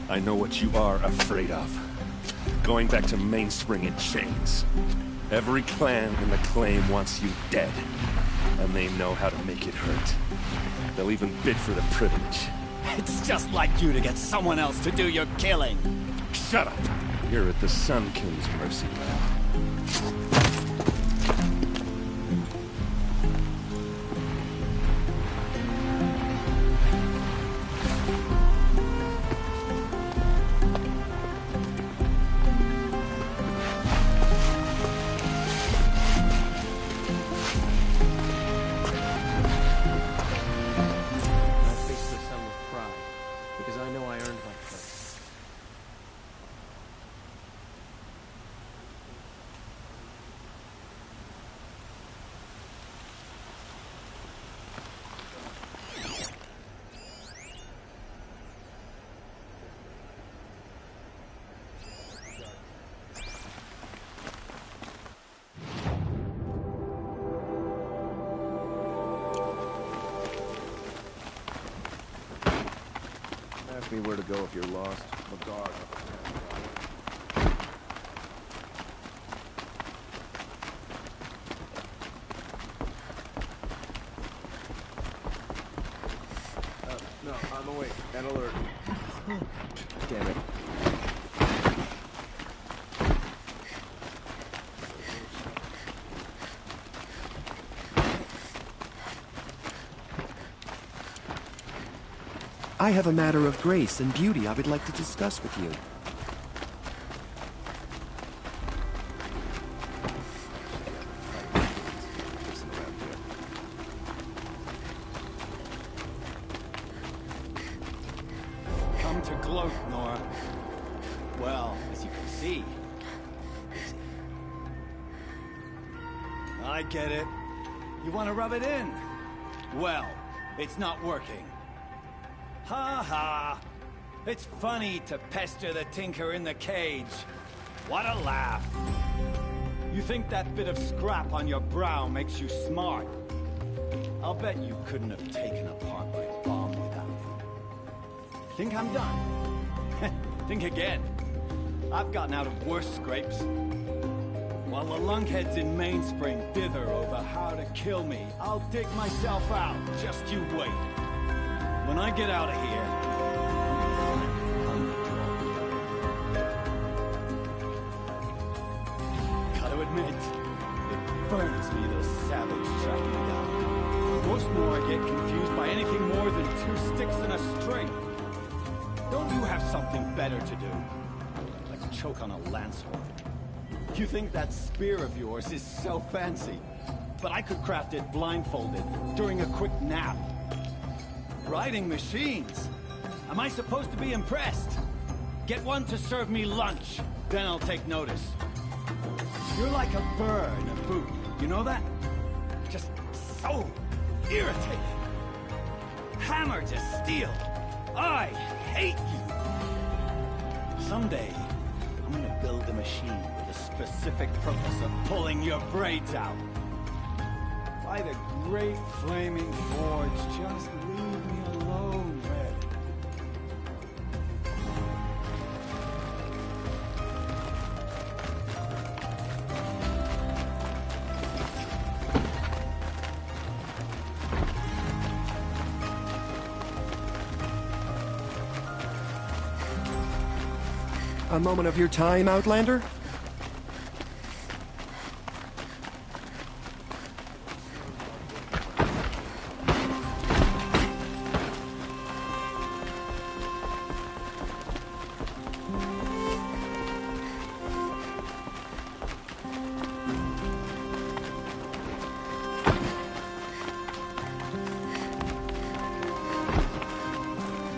I know what you are afraid of. Going back to Mainspring in chains. Every clan in the claim wants you dead. And they know how to make it hurt. They'll even bid for the privilege. It's just like you to get someone else to do your killing. Shut up! You're at the Sun King's mercy now. Ask me where to go if you're lost. A guard. No, I'm awake and alert. Damn it. I have a matter of grace and beauty I would like to discuss with you. Come to gloat, Nora. Well, as you can see, busy. I get it. You want to rub it in? Well, it's not working. Ha ha! It's funny to pester the tinker in the cage. What a laugh! You think that bit of scrap on your brow makes you smart? I'll bet you couldn't have taken apart my bomb without it. Think I'm done? Think again. I've gotten out of worse scrapes. While the lunkheads in Mainspring dither over how to kill me, I'll dig myself out. Just you wait. When I get out of here, gotta admit, it burns me the savage tracking me down. Most more get confused by anything more than two sticks and a string. Don't you have something better to do? Like choke on a lance horn. You think that spear of yours is so fancy, but I could craft it blindfolded during a quick nap. Riding machines? Am I supposed to be impressed? Get one to serve me lunch, then I'll take notice. You're like a burr in a boot, you know that? Just so irritating. Hammer to steel. I hate you. Someday, I'm gonna build a machine with a specific purpose of pulling your braids out. By the great flaming forge, just leave me alone, Red. A moment of your time, Outlander?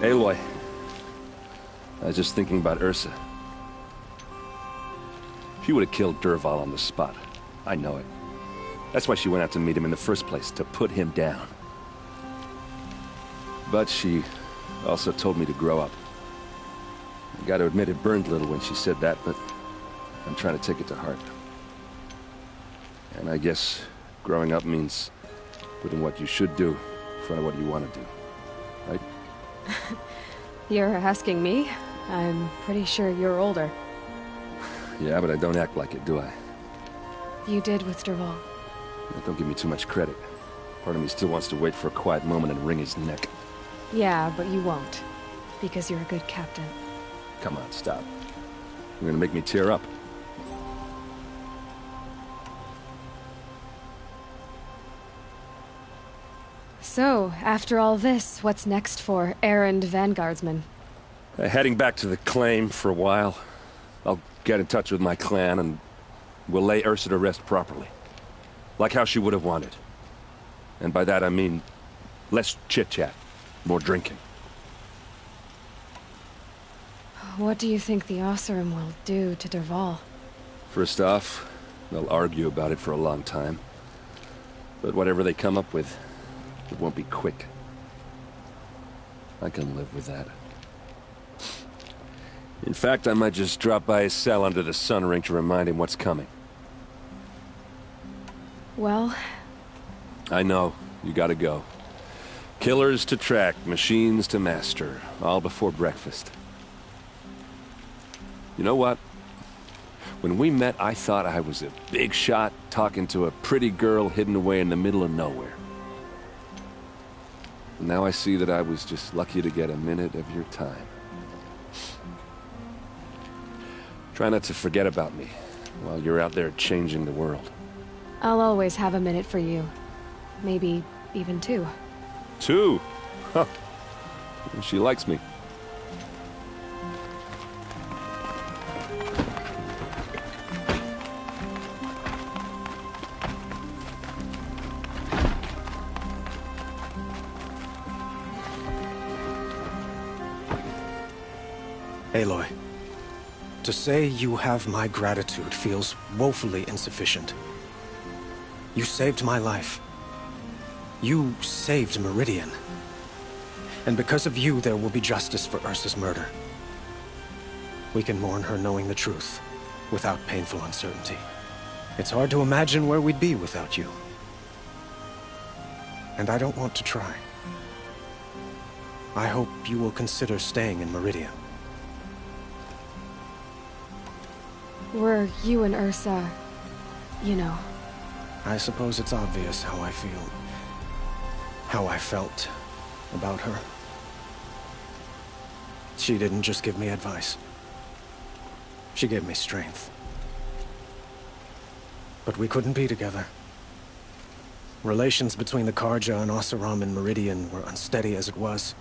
Aloy, I was just thinking about Ursa. She would have killed Dervahl on the spot. I know it. That's why she went out to meet him in the first place, to put him down. But she also told me to grow up. I gotta admit it burned a little when she said that, but I'm trying to take it to heart. And I guess growing up means putting what you should do in front of what you want to do, right? You're asking me? I'm pretty sure you're older. Yeah, but I don't act like it, do I? You did with Dervahl. Yeah, don't give me too much credit. Part of me still wants to wait for a quiet moment and wring his neck. Yeah, but you won't. Because you're a good captain. Come on, stop. You're gonna make me tear up. So, after all this, what's next for errand vanguardsman? Heading back to the claim for a while. I'll get in touch with my clan and we'll lay Ursa to rest properly. Like how she would have wanted. And by that I mean less chit-chat, more drinking. What do you think the Oseram will do to Dervahl? First off, they'll argue about it for a long time. But whatever they come up with, it won't be quick. I can live with that. In fact, I might just drop by his cell under the sun ring to remind him what's coming. Well... I know. You gotta go. Killers to track, machines to master. All before breakfast. You know what? When we met, I thought I was a big shot talking to a pretty girl hidden away in the middle of nowhere. And now I see that I was just lucky to get a minute of your time. Try not to forget about me while you're out there changing the world. I'll always have a minute for you. Maybe even two. Two? Huh. She likes me. Aloy, to say you have my gratitude feels woefully insufficient. You saved my life. You saved Meridian. And because of you, there will be justice for Ursa's murder. We can mourn her knowing the truth, without painful uncertainty. It's hard to imagine where we'd be without you. And I don't want to try. I hope you will consider staying in Meridian. Were you and Ursa, you know? I suppose it's obvious how I feel. How I felt about her. She didn't just give me advice. She gave me strength. But we couldn't be together. Relations between the Karja and Oseram in Meridian were unsteady as it was.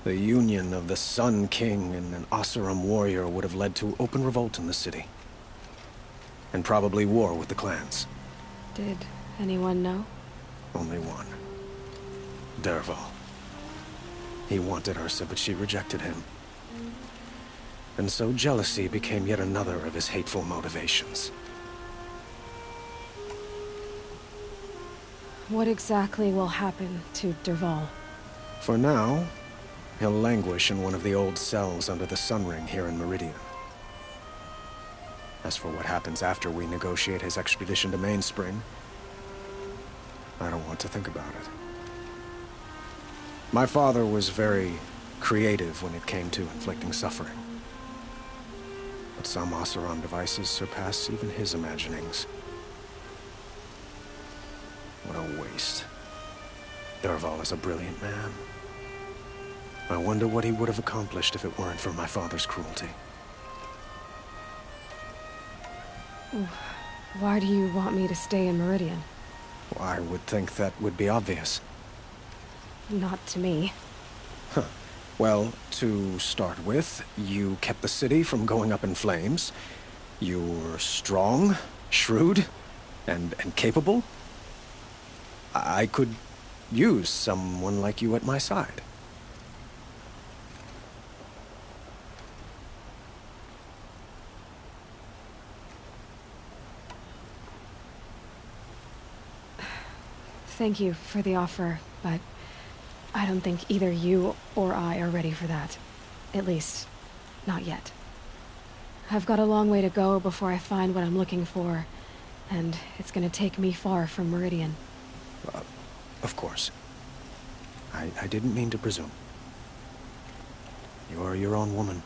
The union of the Sun King and an Oseram warrior would have led to open revolt in the city. And probably war with the clans. Did anyone know? Only one. Dervahl. He wanted Ursa, but she rejected him. And so jealousy became yet another of his hateful motivations. What exactly will happen to Dervahl? For now, he'll languish in one of the old cells under the Sun Ring here in Meridian. As for what happens after we negotiate his extradition to Mainspring, I don't want to think about it. My father was very creative when it came to inflicting suffering. But some Oseram devices surpass even his imaginings. What a waste. Dervahl is a brilliant man. I wonder what he would have accomplished if it weren't for my father's cruelty. Why do you want me to stay in Meridian? I would think that would be obvious. Not to me. Huh. Well, to start with, you kept the city from going up in flames. You're strong, shrewd, and capable. I could use someone like you at my side. Thank you for the offer, but I don't think either you or I are ready for that. At least, not yet. I've got a long way to go before I find what I'm looking for, and it's gonna take me far from Meridian. Of course. I didn't mean to presume. You're your own woman.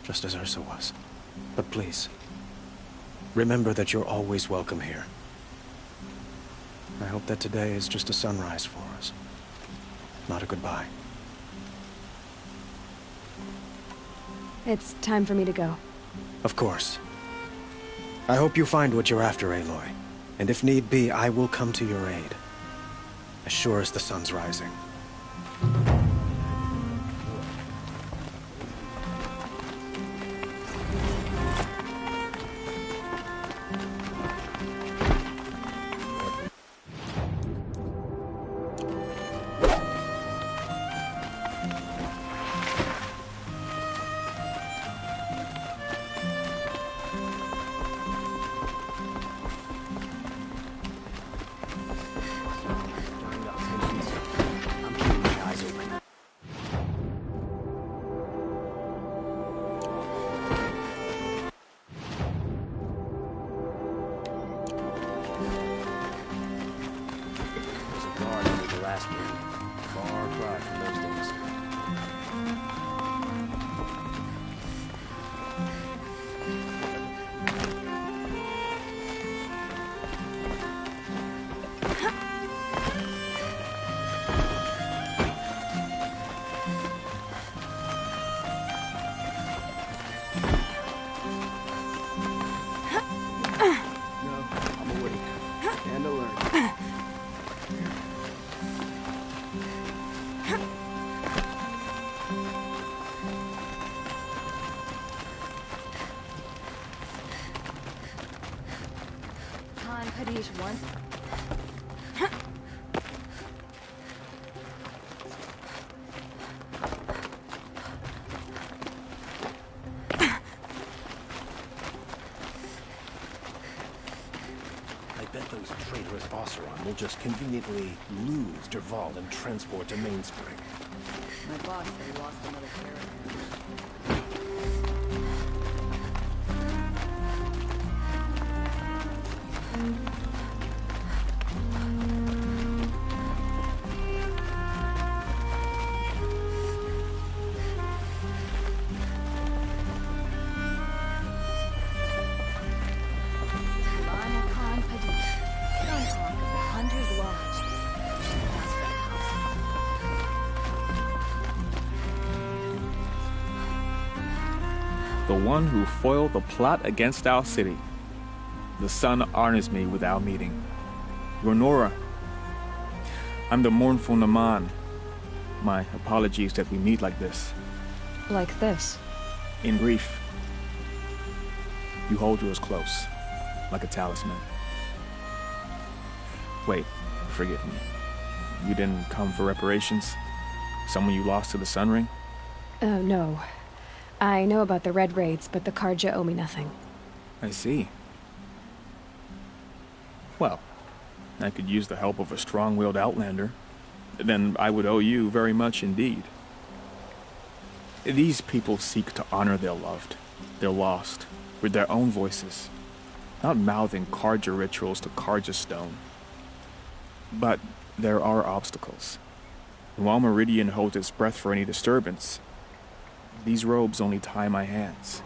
Just as Ursa was. But please, remember that you're always welcome here. I hope that today is just a sunrise for us, not a goodbye. It's time for me to go. Of course. I hope you find what you're after, Aloy. And if need be, I will come to your aid. As sure as the sun's rising. One. I bet those traitorous Oseram will just conveniently lose Dervahl and transport to Mainspring. My boss said he lost another character. The one who foiled the plot against our city. The sun honors me with our meeting. You're Nora. I'm the mournful Naman. My apologies that we meet like this. Like this? In grief. You hold yours close, like a talisman. Wait, forgive me. You didn't come for reparations? Someone you lost to the Sun Ring? No. I know about the Red Raids, but the Karja owe me nothing. I see. Well, I could use the help of a strong-willed outlander. Then I would owe you very much indeed. These people seek to honor their loved, their lost, with their own voices, not mouthing Karja rituals to Karja stone. But there are obstacles. And while Meridian holds its breath for any disturbance, these robes only tie my hands.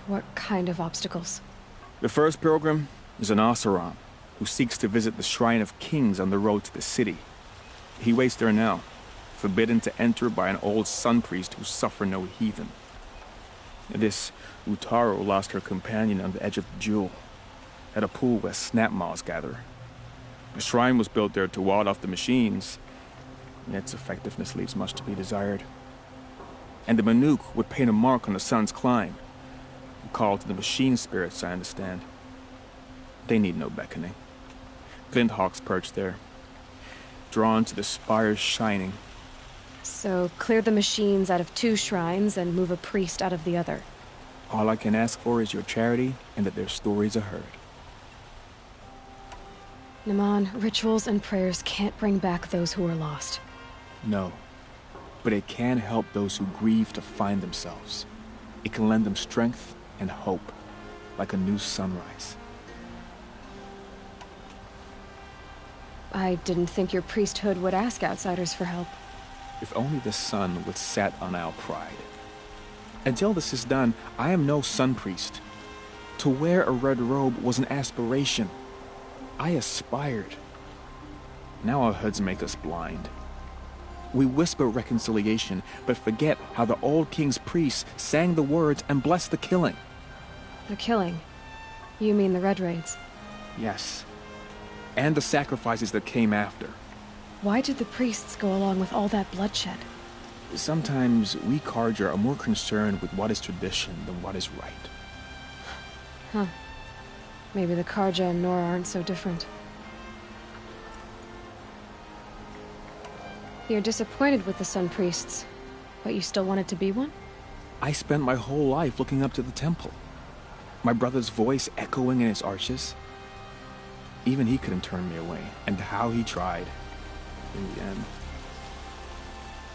What kind of obstacles? The first pilgrim is an Oseram who seeks to visit the Shrine of Kings on the road to the city. He waits there now, forbidden to enter by an old sun priest who suffered no heathen. This Utaro lost her companion on the edge of the jewel, at a pool where snap moths gather. A shrine was built there to ward off the machines, and its effectiveness leaves much to be desired. And the Manuk would paint a mark on the sun's climb, a call to the machine spirits, I understand. They need no beckoning. Glint hawks perch there, drawn to the spire's shining. So, clear the machines out of 2 shrines and move a priest out of the other. All I can ask for is your charity and that their stories are heard. Naman, rituals and prayers can't bring back those who are lost. No, but it can help those who grieve to find themselves. It can lend them strength and hope, like a new sunrise. I didn't think your priesthood would ask outsiders for help. If only the sun would set on our pride. Until this is done, I am no sun priest. To wear a red robe was an aspiration. I aspired. Now our hoods make us blind. We whisper reconciliation, but forget how the old king's priests sang the words and blessed the killing. The killing? You mean the Red Raids? Yes. And the sacrifices that came after. Why did the priests go along with all that bloodshed? Sometimes we Carja are more concerned with what is tradition than what is right. Huh. Maybe the Carja and Nora aren't so different. You're disappointed with the Sun Priests, but you still wanted to be one? I spent my whole life looking up to the temple. My brother's voice echoing in its arches. Even he couldn't turn me away, and how he tried. In the end.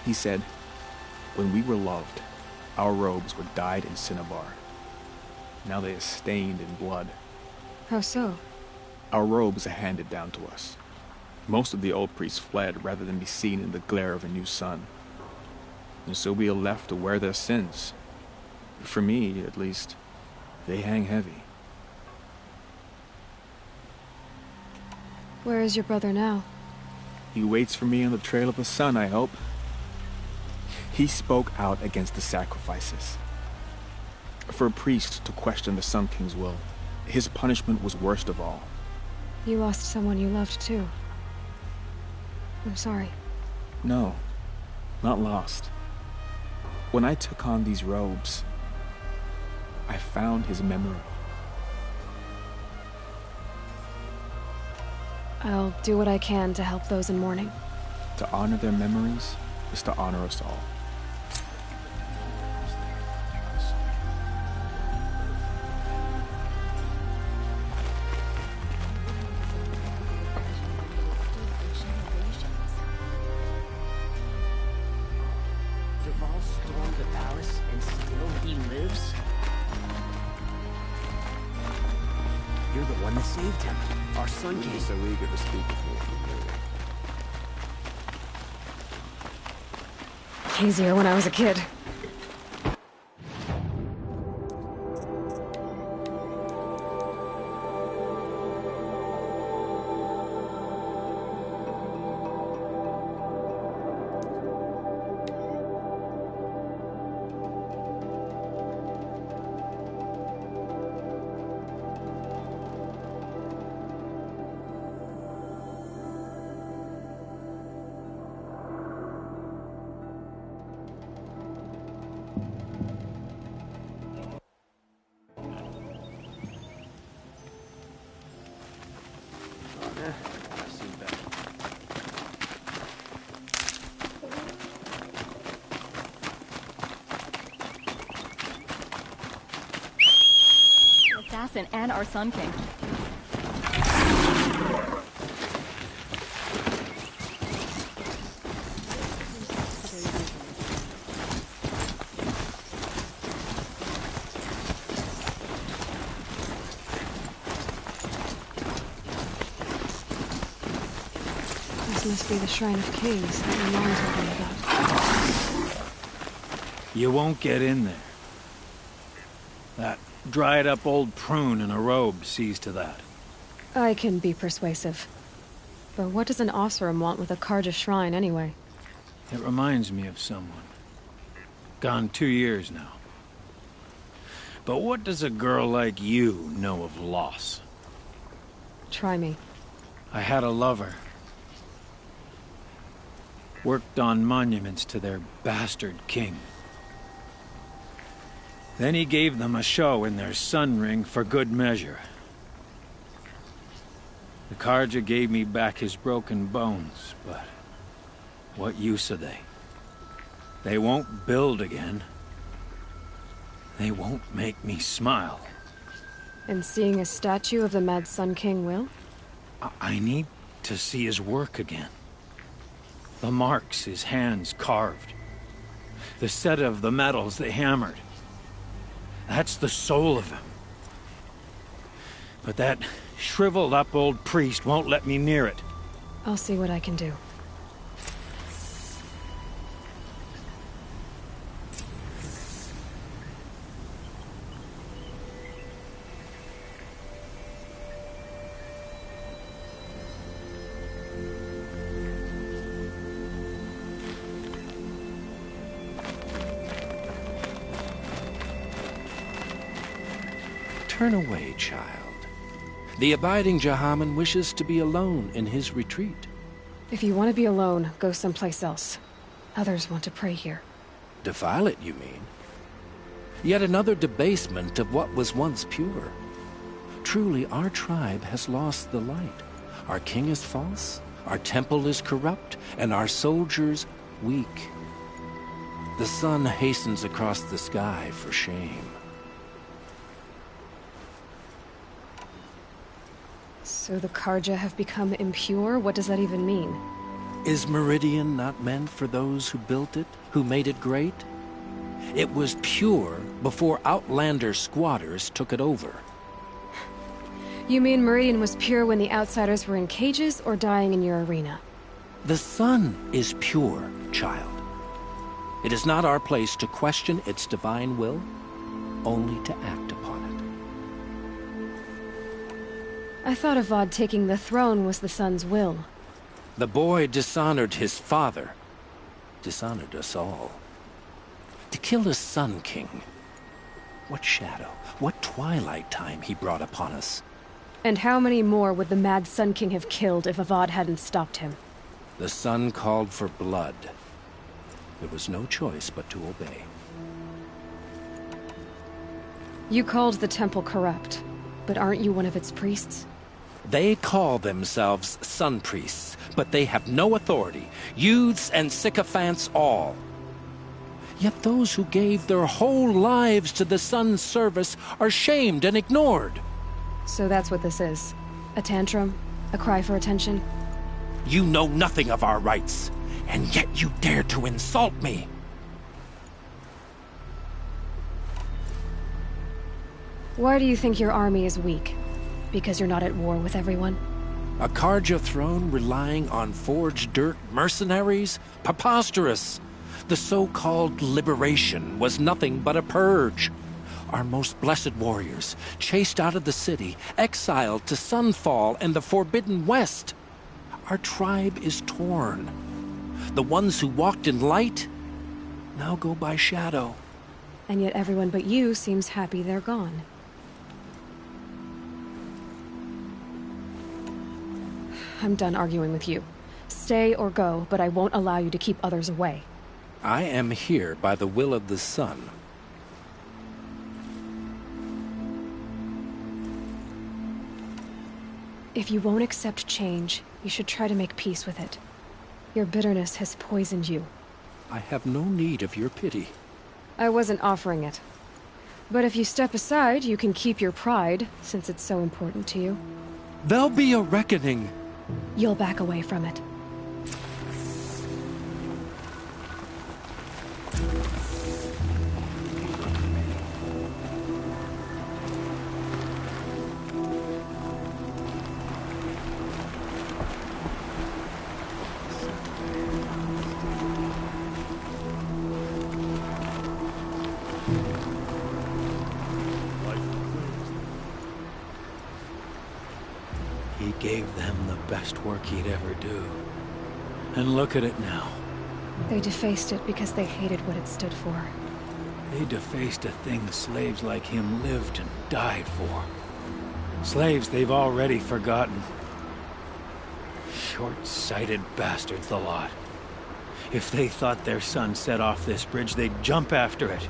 He said, when we were loved, our robes were dyed in cinnabar. Now they are stained in blood. How so? Our robes are handed down to us. Most of the old priests fled rather than be seen in the glare of a new sun. And so we are left to wear their sins. For me, at least, they hang heavy. Where is your brother now? He waits for me on the trail of the sun, I hope. He spoke out against the sacrifices. For a priest to question the Sun King's will, his punishment was worst of all. You lost someone you loved too. I'm sorry. No, not lost. When I took on these robes, I found his memory. I'll do what I can to help those in mourning. To honor their memories is to honor us all. Javal stormed the palace and still he lives? You're the one that saved him. Our Sun King. So eager to speak with me. Easier when I was a kid. Assassin and our Sun King. This must be the Shrine of Kings that your mom told me about. You won't get in there. That dried-up old prune in a robe sees to that. I can be persuasive. But what does an Oseram want with a Carja shrine, anyway? It reminds me of someone. Gone 2 years now. But what does a girl like you know of loss? Try me. I had a lover. Worked on monuments to their bastard king. Then he gave them a show in their sun ring for good measure. The Carja gave me back his broken bones, but what use are they? They won't build again. They won't make me smile. And seeing a statue of the Mad Sun King will? I need to see his work again. The marks his hands carved. The set of the metals they hammered. That's the soul of him. But that shriveled up old priest won't let me near it. I'll see what I can do. Turn away, child. The abiding Jahaman wishes to be alone in his retreat. If you want to be alone, go someplace else. Others want to pray here. Defile it, you mean? Yet another debasement of what was once pure. Truly, our tribe has lost the light. Our king is false, our temple is corrupt, and our soldiers weak. The sun hastens across the sky for shame. So the Carja have become impure? What does that even mean? Is Meridian not meant for those who built it, who made it great? It was pure before Outlander squatters took it over. You mean Meridian was pure when the outsiders were in cages or dying in your arena? The sun is pure, child. It is not our place to question its divine will, only to act upon it. I thought Avad taking the throne was the sun's will. The boy dishonored his father, dishonored us all. To kill a Sun King. What shadow, what twilight time he brought upon us. And how many more would the Mad Sun King have killed if Avad hadn't stopped him? The sun called for blood. There was no choice but to obey. You called the temple corrupt, but aren't you one of its priests? They call themselves sun priests, but they have no authority. Youths and sycophants all. Yet those who gave their whole lives to the sun's service are shamed and ignored. So that's what this is. A tantrum? A cry for attention? You know nothing of our rights, and yet you dare to insult me. Why do you think your army is weak? Because you're not at war with everyone? A Carja throne relying on forged dirt mercenaries? Preposterous! The so-called liberation was nothing but a purge. Our most blessed warriors, chased out of the city, exiled to Sunfall and the Forbidden West. Our tribe is torn. The ones who walked in light now go by shadow. And yet everyone but you seems happy they're gone. I'm done arguing with you. Stay or go, but I won't allow you to keep others away. I am here by the will of the sun. If you won't accept change, you should try to make peace with it. Your bitterness has poisoned you. I have no need of your pity. I wasn't offering it. But if you step aside, you can keep your pride, since it's so important to you. There'll be a reckoning. You'll back away from it. He gave them the best work he'd ever do. And look at it now. They defaced it because they hated what it stood for. They defaced a thing slaves like him lived and died for. Slaves they've already forgotten. Short-sighted bastards, the lot. If they thought their son set off this bridge, they'd jump after it.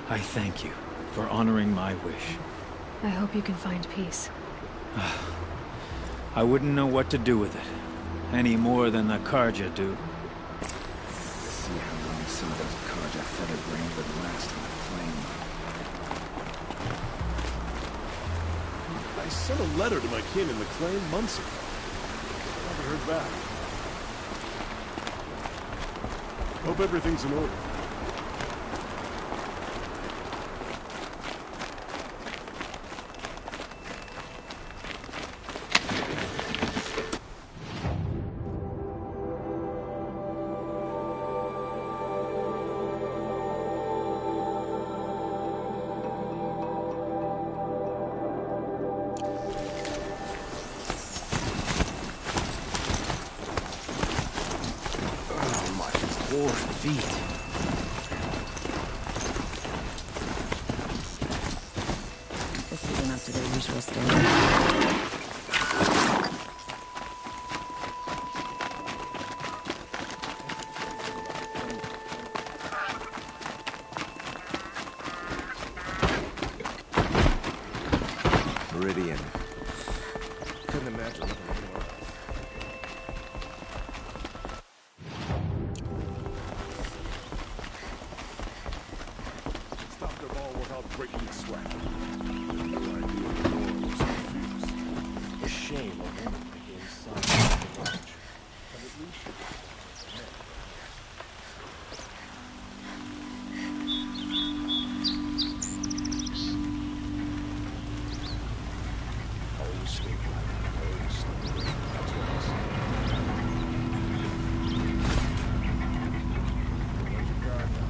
I thank you for honoring my wish. I hope you can find peace. I wouldn't know what to do with it, any more than the Karja do. Let's see how long some of those Karja feather brains would last on the plane. I sent a letter to my kin in the claim months ago. I never heard back. Hope everything's in order. This isn't up to their usual standard. Meridian. Couldn't imagine living anywhere else. Stop their ball without breaking the sweat. No idea the Lord was confused. A shame a woman became son of the lodge. But at least she was men. Always stay black. Always stay black. That's what I say. Where's your guard now?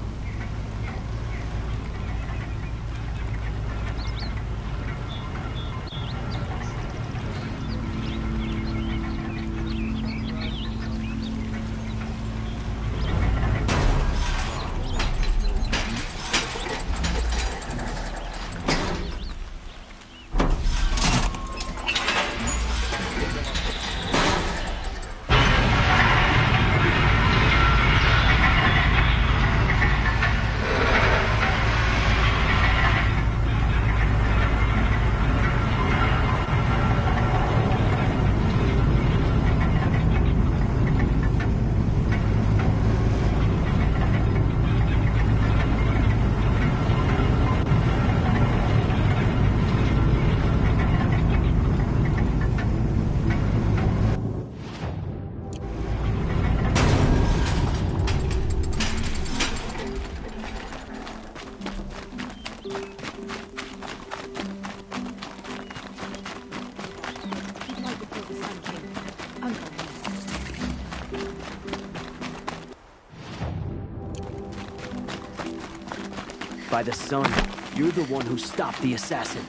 By the sun, you're the one who stopped the assassin.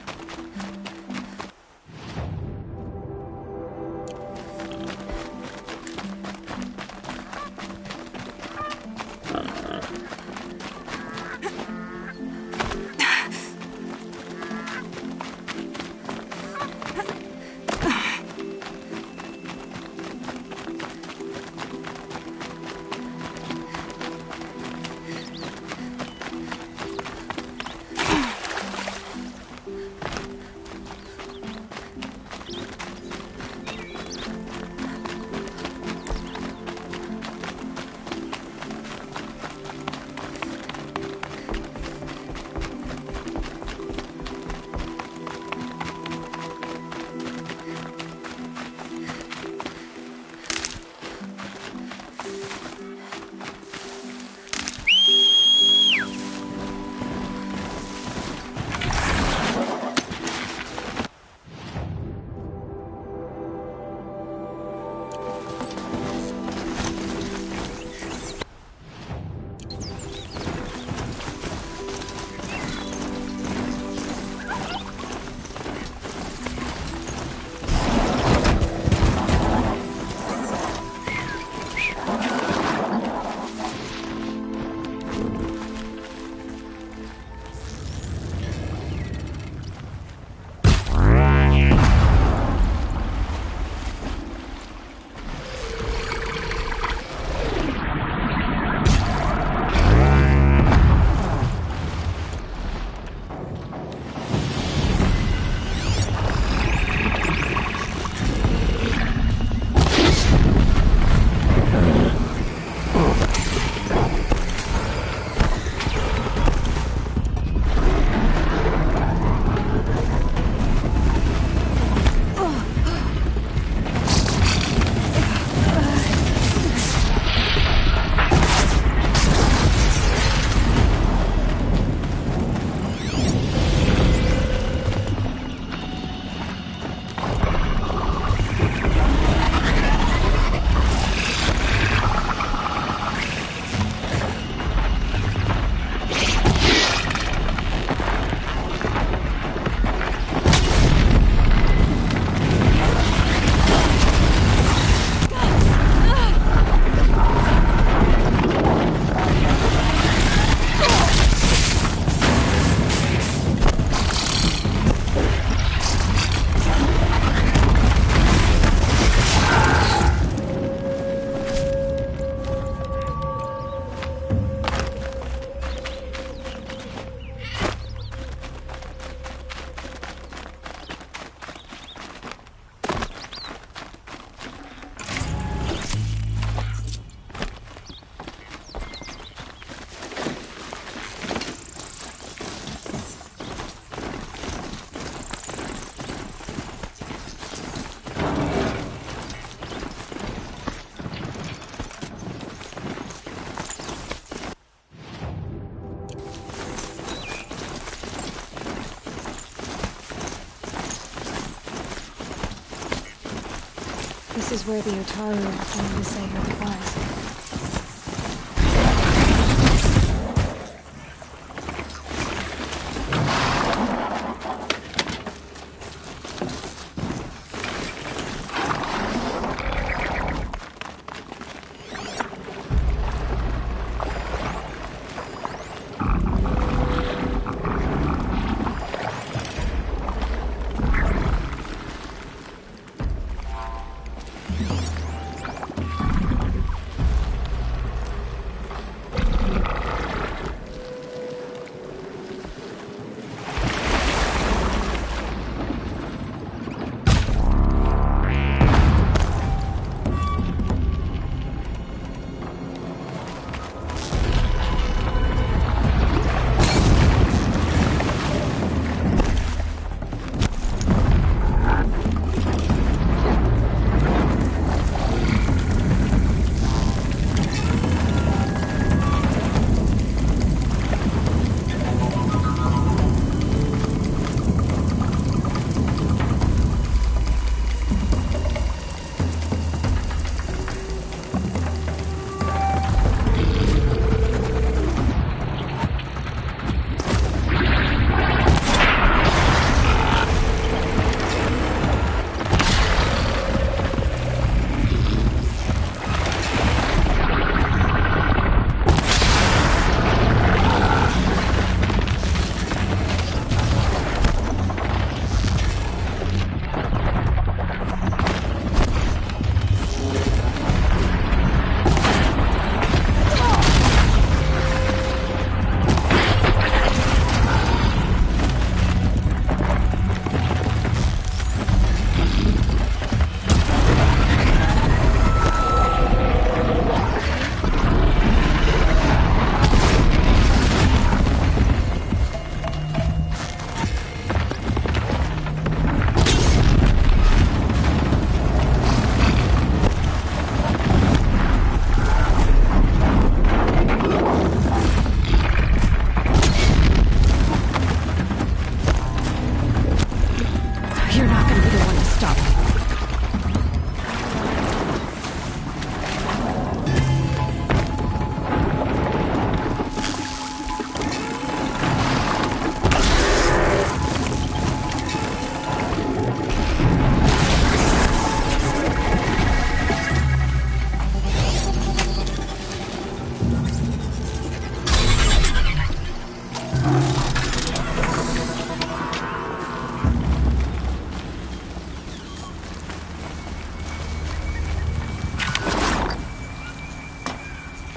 This is where the Otaru came to say her goodbyes.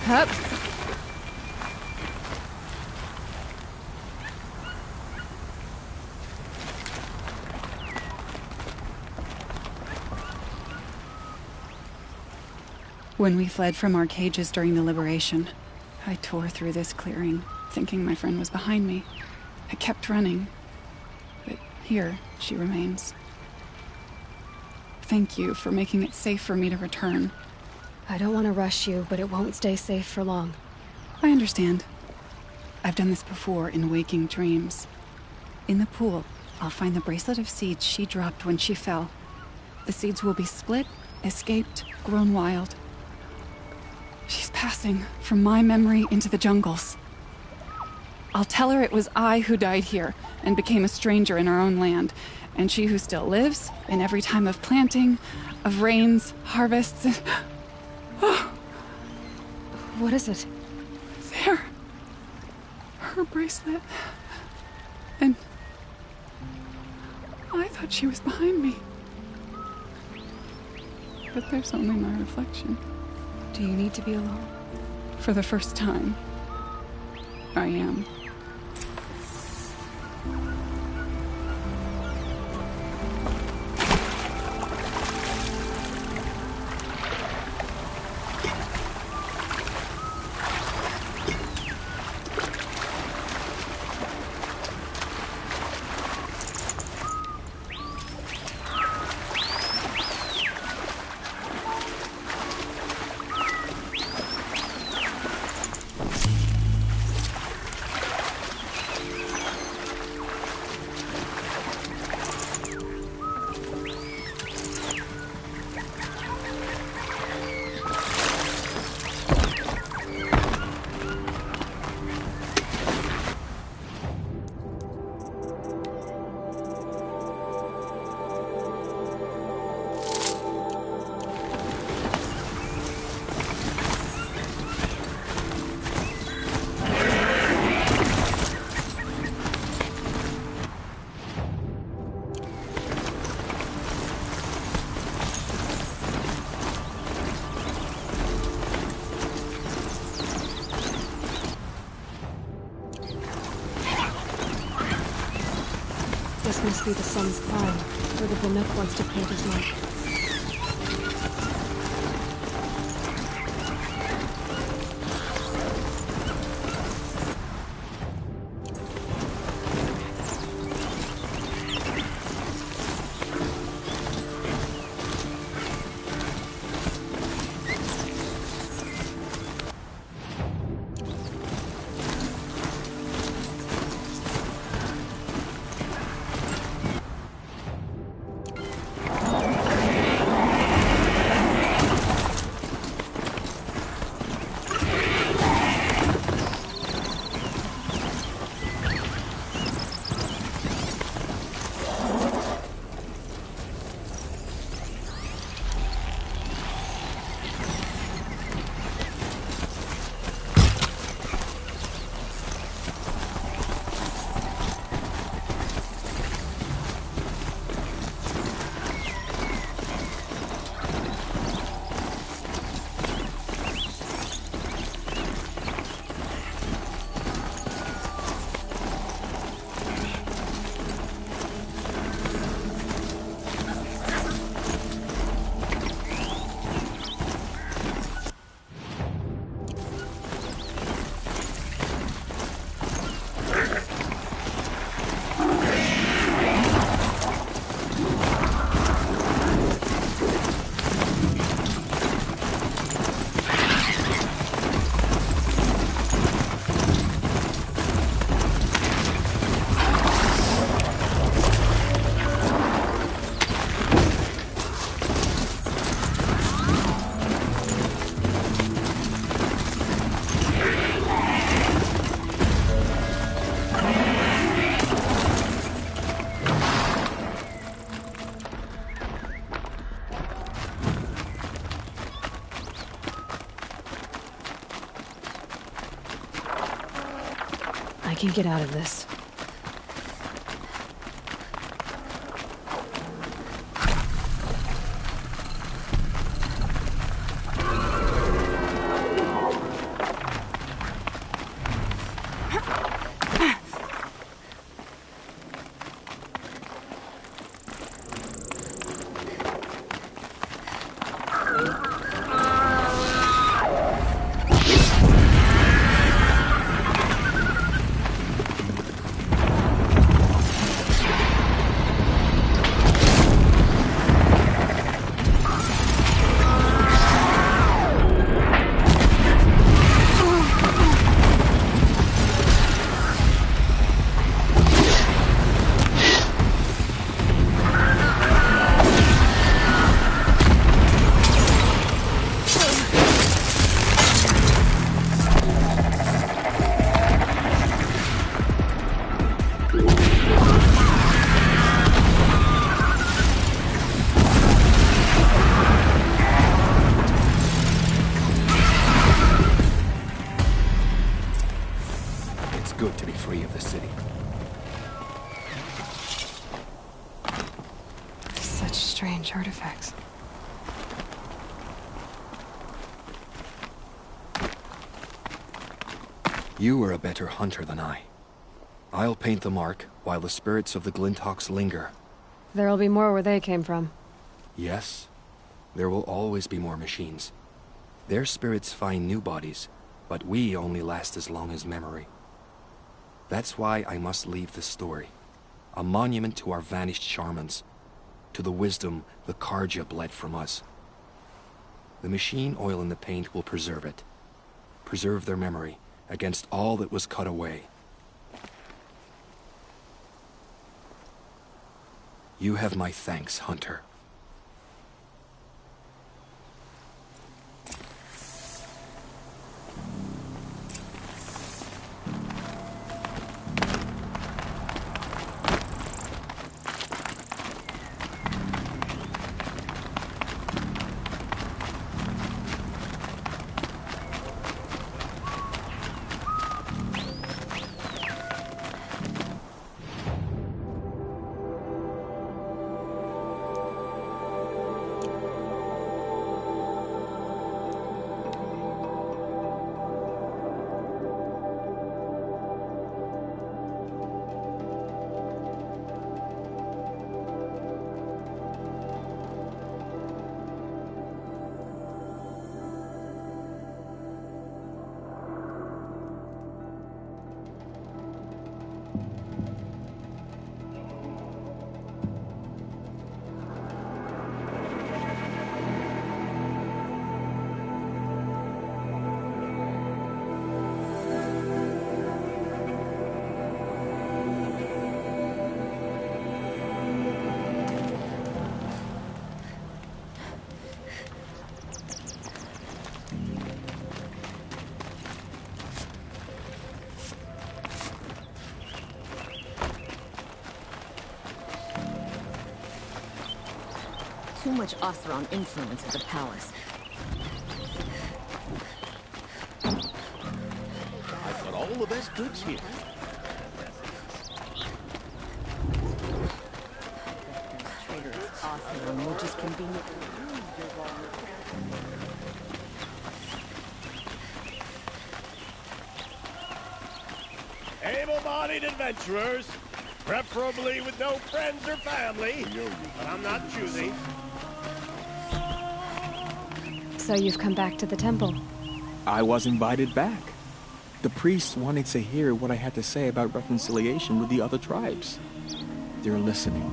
Hup. When we fled from our cages during the liberation, I tore through this clearing, thinking my friend was behind me. I kept running, but here she remains. Thank you for making it safe for me to return. I don't want to rush you, but it won't stay safe for long. I understand. I've done this before in waking dreams. In the pool, I'll find the bracelet of seeds she dropped when she fell. The seeds will be split, escaped, grown wild. She's passing from my memory into the jungles. I'll tell her it was I who died here and became a stranger in our own land, and she who still lives in every time of planting, of rains, harvests, and... What is it? There. Her bracelet. And... I thought she was behind me. But there's only my reflection. Do you need to be alone? For the first time, I am. must be the sun's climb, where the Banuk wants to paint his mark. I can get out of this. good to be free of the city. Such strange artifacts. You are a better hunter than I. I'll paint the mark while the spirits of the Glinthawks linger. There'll be more where they came from. Yes, there will always be more machines. Their spirits find new bodies, but we only last as long as memory. That's why I must leave this story. A monument to our vanished shamans, to the wisdom the Karja bled from us. The machine oil in the paint will preserve it. Preserve their memory against all that was cut away. You have my thanks, Hunter. too much Oseram influence at the palace. I've got all the best goods here. Traitorous Oseram will just conveniently use your Able-bodied adventurers, preferably with no friends or family, but I'm not choosy. So you've come back to the temple? I was invited back. The priests wanted to hear what I had to say about reconciliation with the other tribes. They're listening.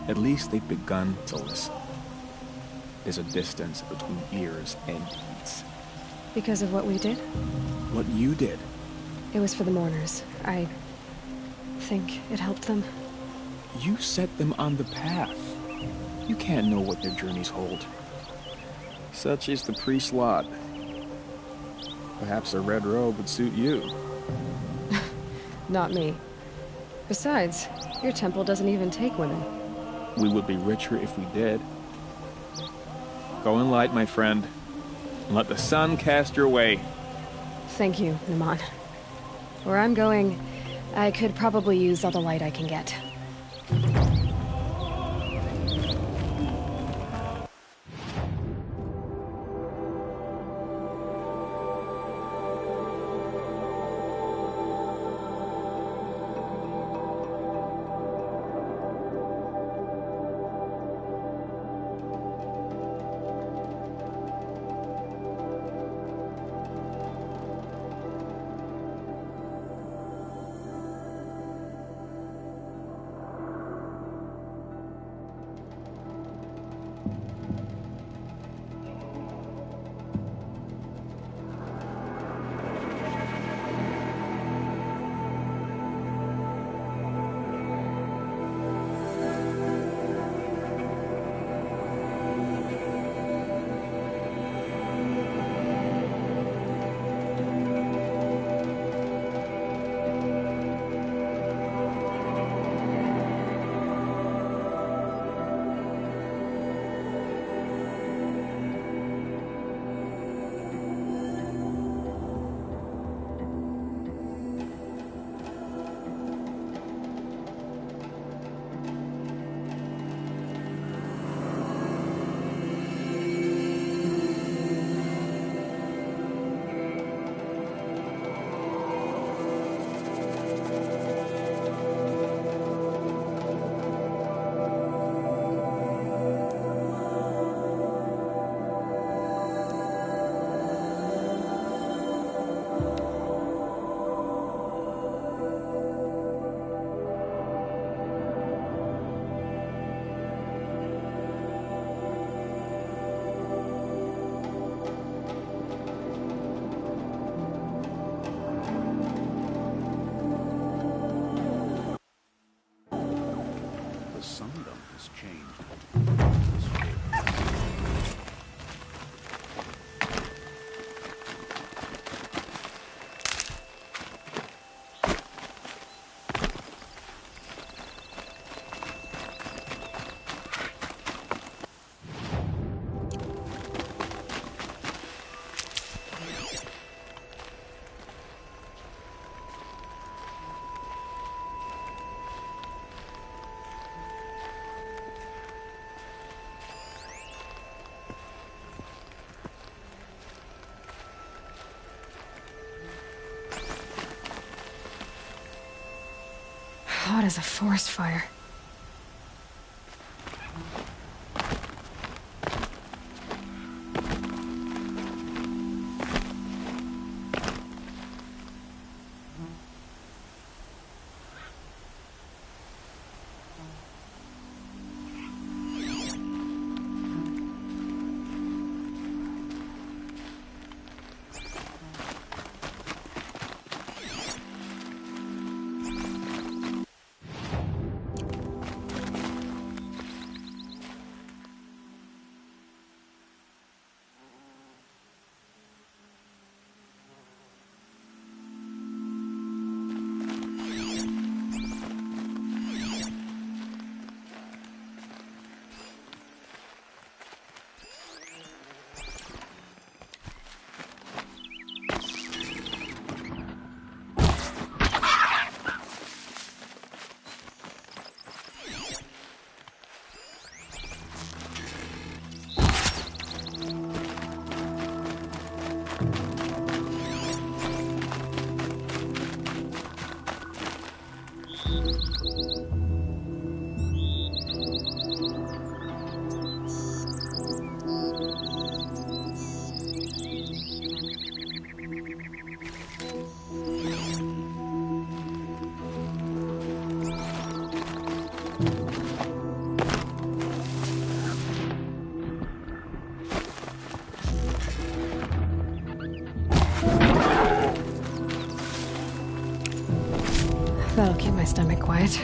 At least they've begun to listen. There's a distance between ears and deeds. Because of what we did? What you did. It was for the mourners. I think it helped them. You set them on the path. You can't know what their journeys hold. Such is the priest's lot. Perhaps a red robe would suit you. Not me. Besides, your temple doesn't even take women. We would be richer if we did. Go in light, my friend, and let the sun cast your way. Thank you, Naman. Where I'm going, I could probably use all the light I can get. Hot as a forest fire. stomach quiet.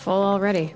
Full already.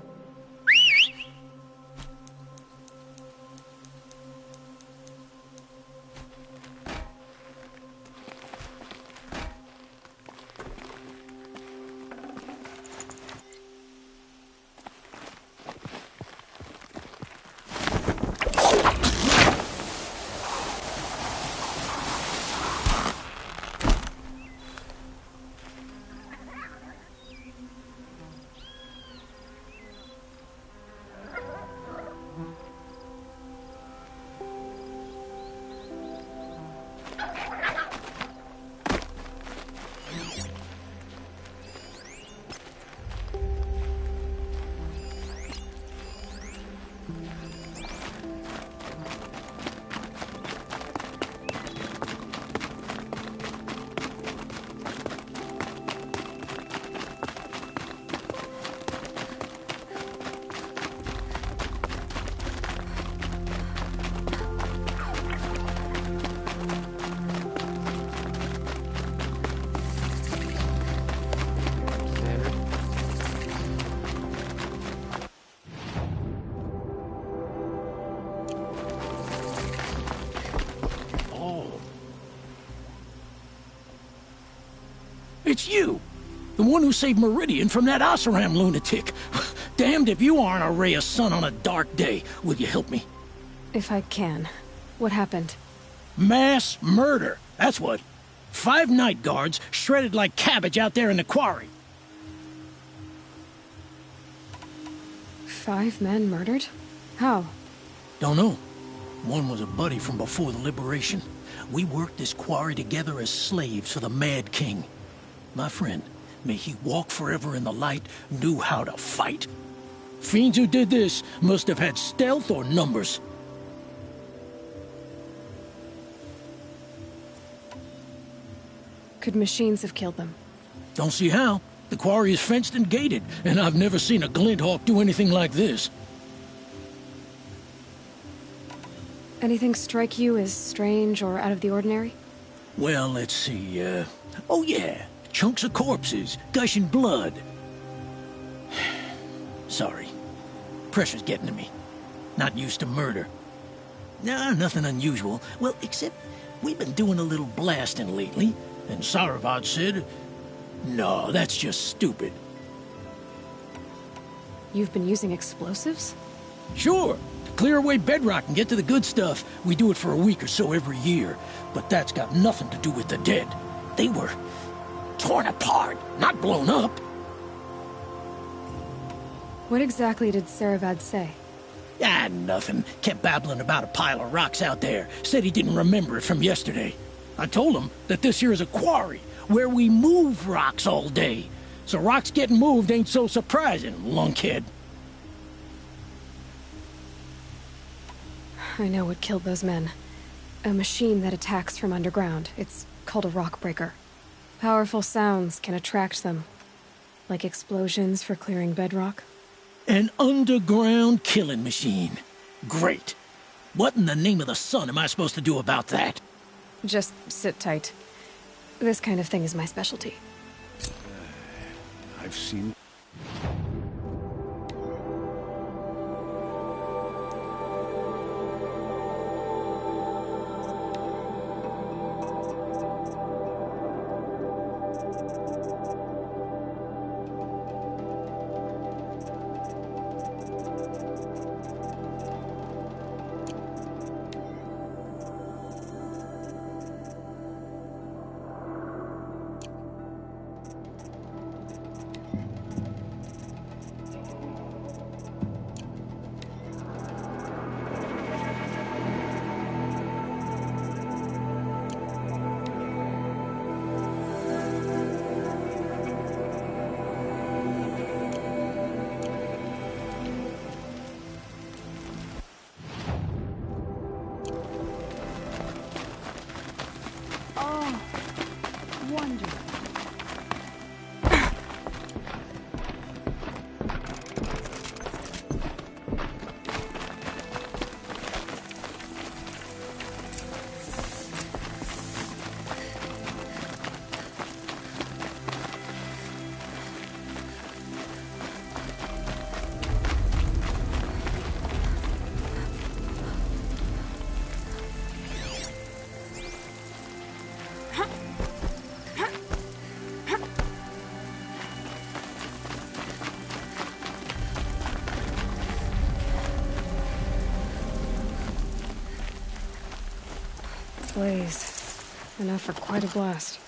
It's you! The one who saved Meridian from that Oseram lunatic. Damned if you aren't a ray of sun on a dark day. Will you help me? If I can. What happened? Mass murder. That's what. 5 night guards shredded like cabbage out there in the quarry. 5 men murdered? How? Don't know. One was a buddy from before the liberation. We worked this quarry together as slaves for the Mad King. My friend, may he walk forever in the light, knew how to fight. Fiends who did this must have had stealth or numbers. Could machines have killed them? Don't see how. The quarry is fenced and gated, and I've never seen a Glinthawk do anything like this. Anything strike you as strange or out of the ordinary? Well, let's see, oh yeah, chunks of corpses, gushing blood. Sorry. Pressure's getting to me. Not used to murder. Nah, nothing unusual. Well, except we've been doing a little blasting lately, and Saravad said, no, that's just stupid. You've been using explosives? Sure. To clear away bedrock and get to the good stuff, we do it for a week or so every year. But that's got nothing to do with the dead. They were torn apart, not blown up. What exactly did Saravad say? Ah, nothing. Kept babbling about a pile of rocks out there. Said he didn't remember it from yesterday. I told him that this here is a quarry, where we move rocks all day. So rocks getting moved ain't so surprising, lunkhead. I know what killed those men. A machine that attacks from underground. It's called a rock breaker. Powerful sounds can attract them. Like explosions for clearing bedrock. An underground killing machine. Great. What in the name of the sun am I supposed to do about that? Just sit tight. This kind of thing is my specialty. I've seen... Blaze. Enough for quite a blast.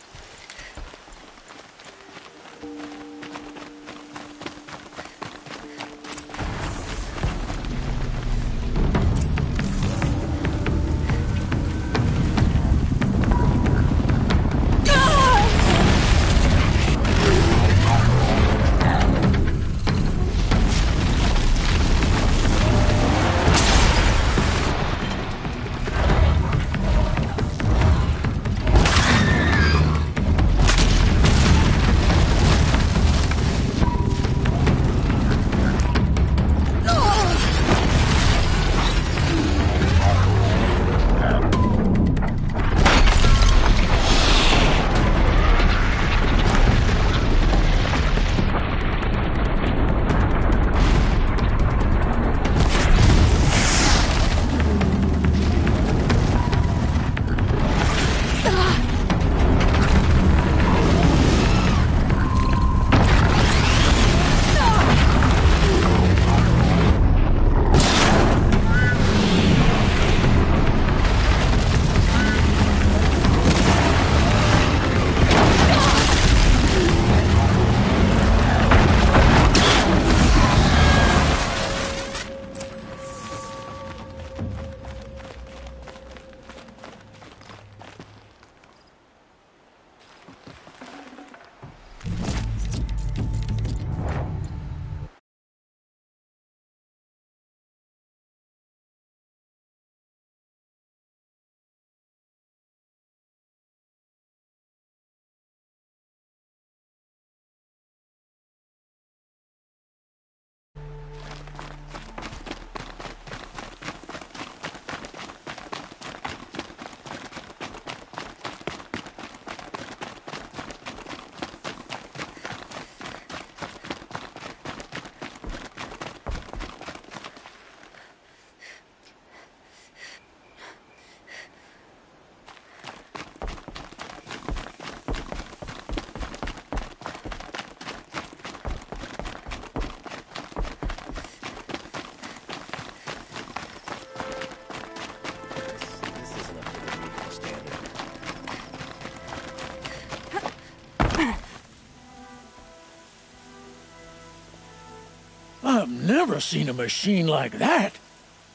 I've never seen a machine like that.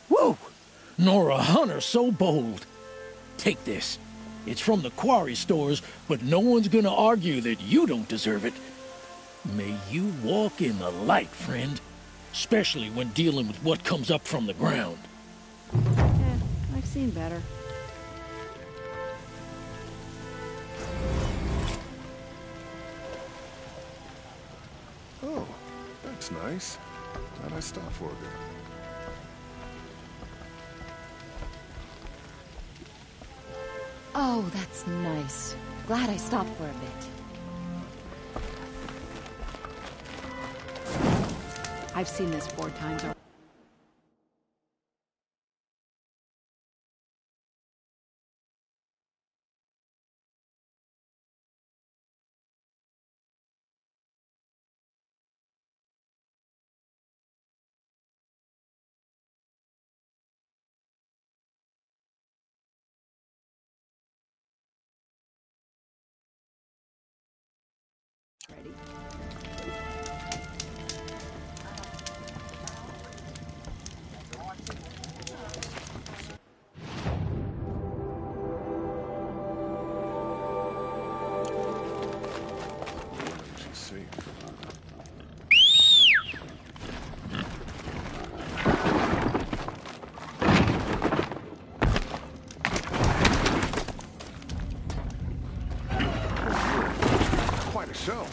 Whoa! Nor a hunter so bold. Take this. It's from the quarry stores, but no one's gonna argue that you don't deserve it. May you walk in the light, friend. Especially when dealing with what comes up from the ground. I've seen better. Oh, that's nice. Glad I stopped for a bit. Oh, that's nice. Glad I stopped for a bit. I've seen this 4 times already. Quite a show.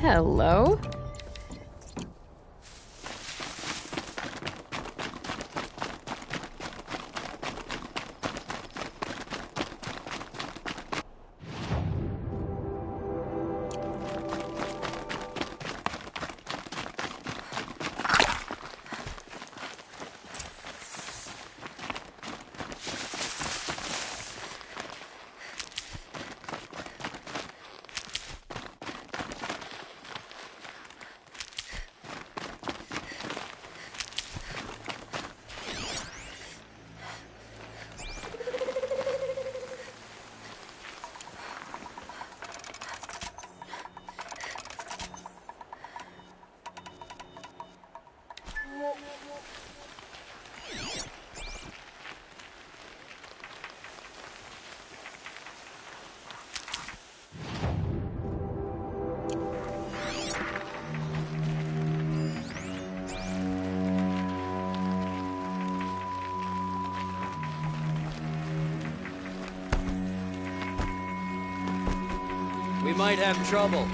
Hello. We might have trouble.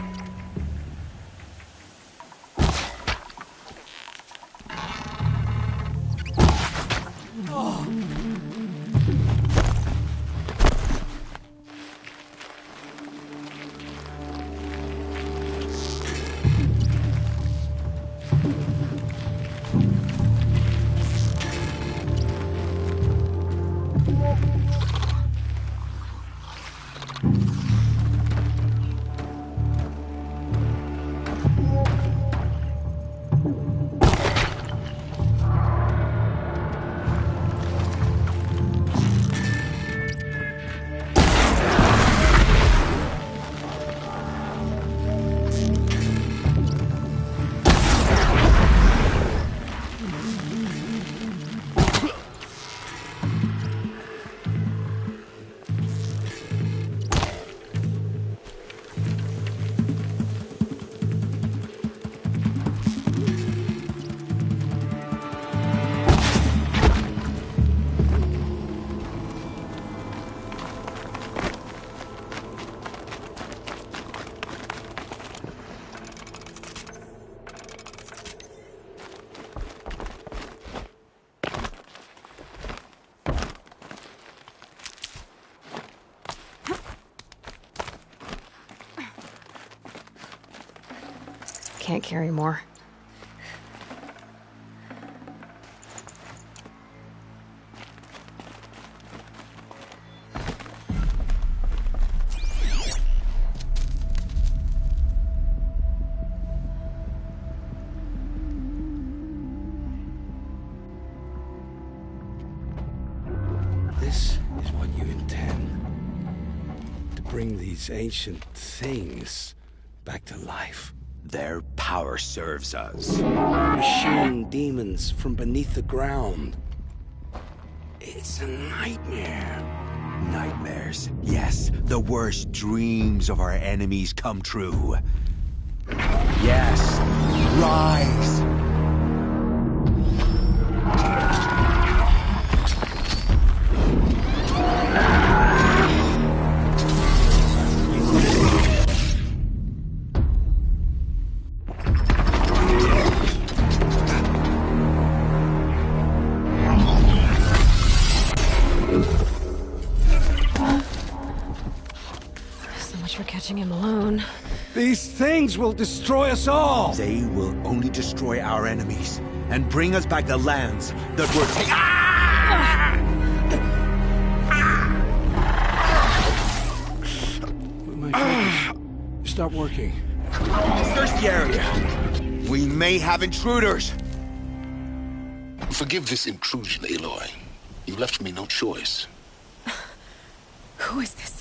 Can't carry more. This is what you intend. To bring these ancient things back to life. Their power serves us. Machine demons from beneath the ground. It's a nightmare. Nightmares. Yes, the worst dreams of our enemies come true. Yes, rise! For catching him alone. These things will destroy us all! They will only destroy our enemies and bring us back the lands that were taken. Ah! My focus stopped working. Search the area. We may have intruders. Forgive this intrusion, Aloy. You left me no choice. Who is this?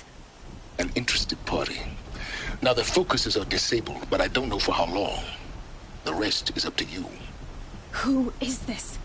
An interested party. Now, their focuses are disabled, but I don't know for how long. The rest is up to you. Who is this?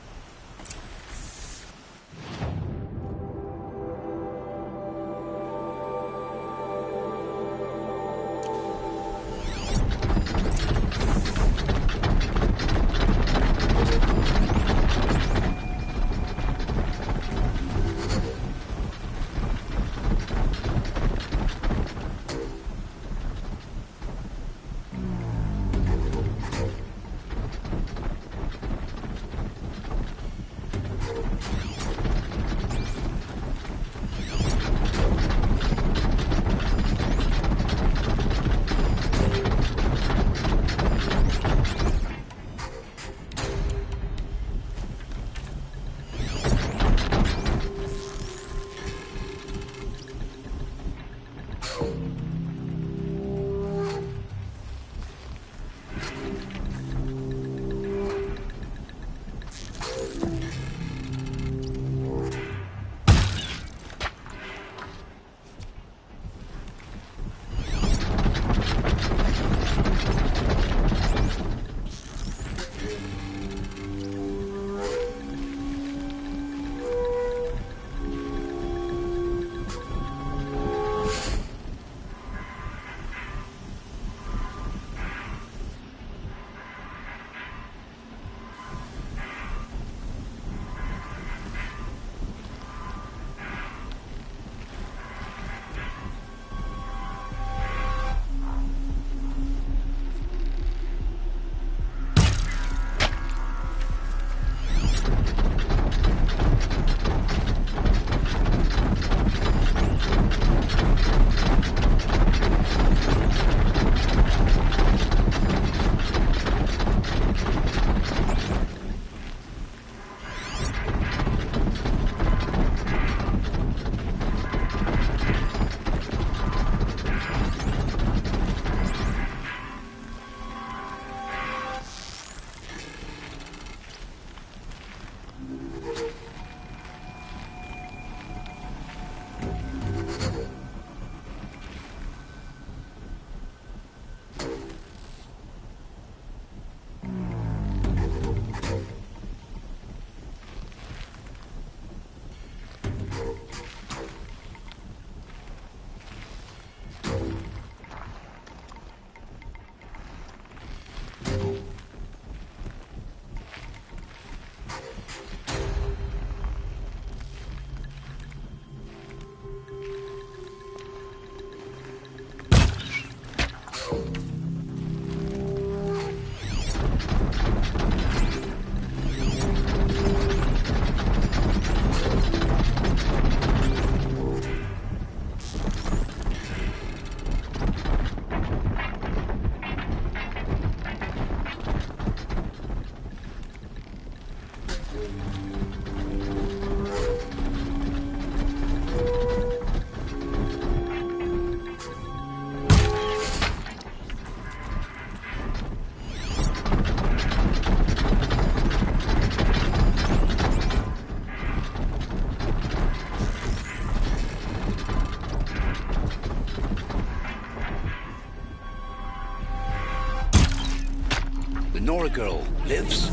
Nora girl lives?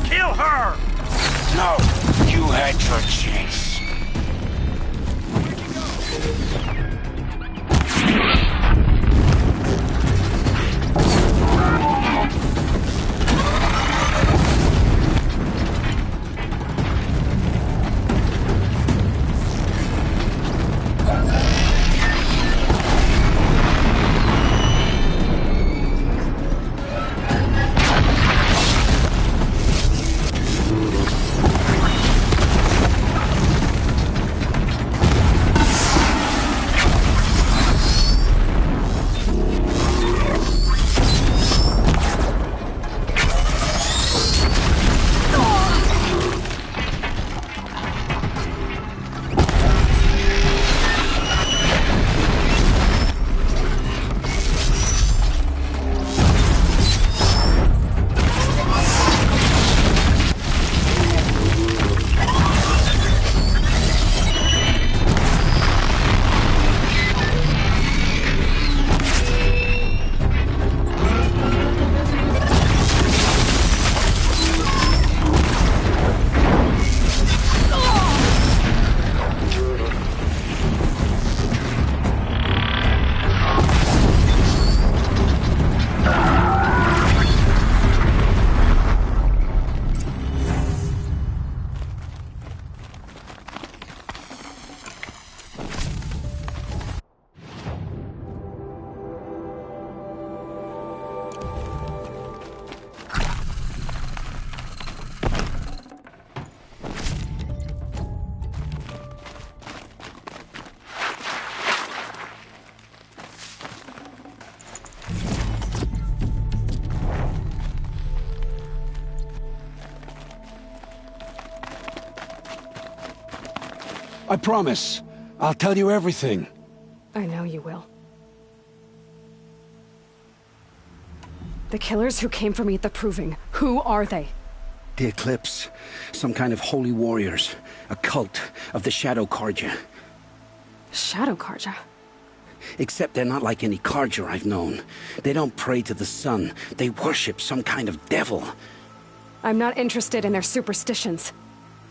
Kill her! No, you had your chance. I promise. I'll tell you everything. I know you will. The killers who came for me at the Proving, who are they? The Eclipse. Some kind of holy warriors. A cult of the Shadow Carja. Shadow Carja? Except they're not like any Carja I've known. They don't pray to the sun. They worship some kind of devil. I'm not interested in their superstitions.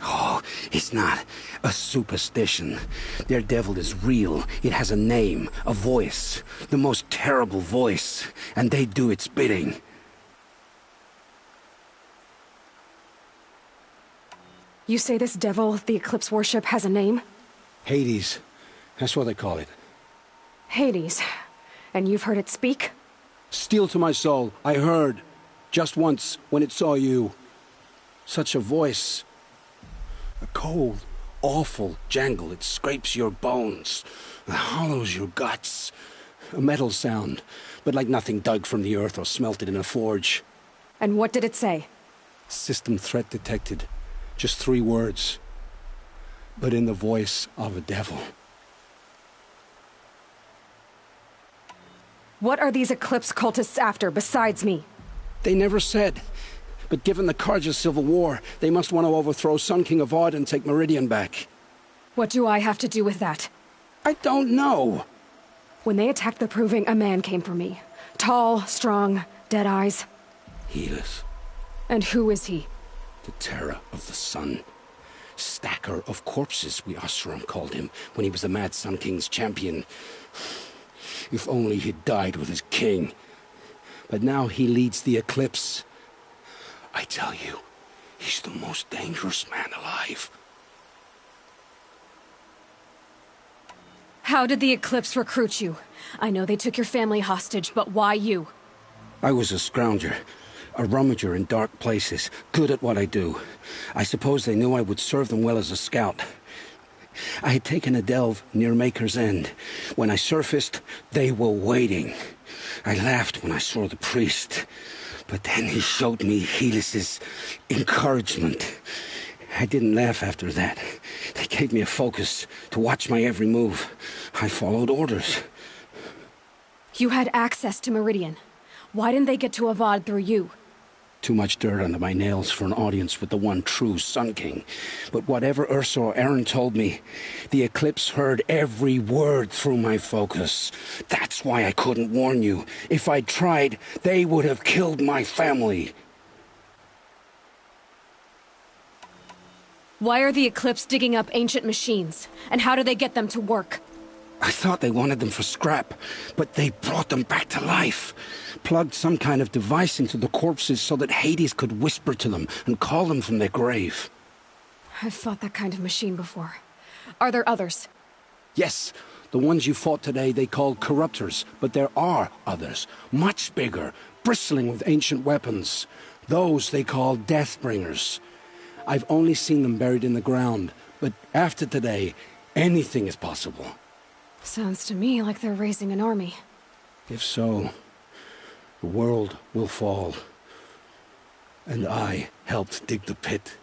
Oh, it's not a superstition. Their devil is real. It has a name, a voice. The most terrible voice. And they do its bidding. You say this devil the Eclipse worship has a name? Hades. That's what they call it. Hades. And you've heard it speak? Steel to my soul, I heard. Just once, when it saw you. Such a voice. A cold, awful jangle. It scrapes your bones. It hollows your guts. A metal sound, but like nothing dug from the earth or smelted in a forge. And what did it say? System threat detected. Just 3 words. But in the voice of a devil. What are these Eclipse cultists after, besides me? They never said. But given the Carja civil war, they must want to overthrow Sun King Avad and take Meridian back. What do I have to do with that? I don't know. When they attacked the Proving, a man came for me. Tall, strong, dead eyes. Helis. And who is he? The terror of the sun. Stacker of corpses, we Oseram called him, when he was the Mad Sun King's champion. If only he'd died with his king. But now he leads the Eclipse. I tell you, he's the most dangerous man alive. How did the Eclipse recruit you? I know they took your family hostage, but why you? I was a scrounger. A rummager in dark places, good at what I do. I suppose they knew I would serve them well as a scout. I had taken a delve near Maker's End. When I surfaced, they were waiting. I laughed when I saw the priest. But then he showed me Helis's encouragement. I didn't laugh after that. They gave me a focus to watch my every move. I followed orders. You had access to Meridian. Why didn't they get to Avad through you? Too much dirt under my nails for an audience with the one true Sun King. But whatever Ursa or Aaron told me, the Eclipse heard every word through my focus. That's why I couldn't warn you. If I'd tried, they would have killed my family. Why are the Eclipse digging up ancient machines? And how do they get them to work? I thought they wanted them for scrap, but they brought them back to life. Plugged some kind of device into the corpses so that Hades could whisper to them and call them from their grave. I've fought that kind of machine before. Are there others? Yes, the ones you fought today they called corruptors, but there are others, much bigger, bristling with ancient weapons. Those they call Deathbringers. I've only seen them buried in the ground, but after today, anything is possible. Sounds to me like they're raising an army. If so, the world will fall. And I helped dig the pit.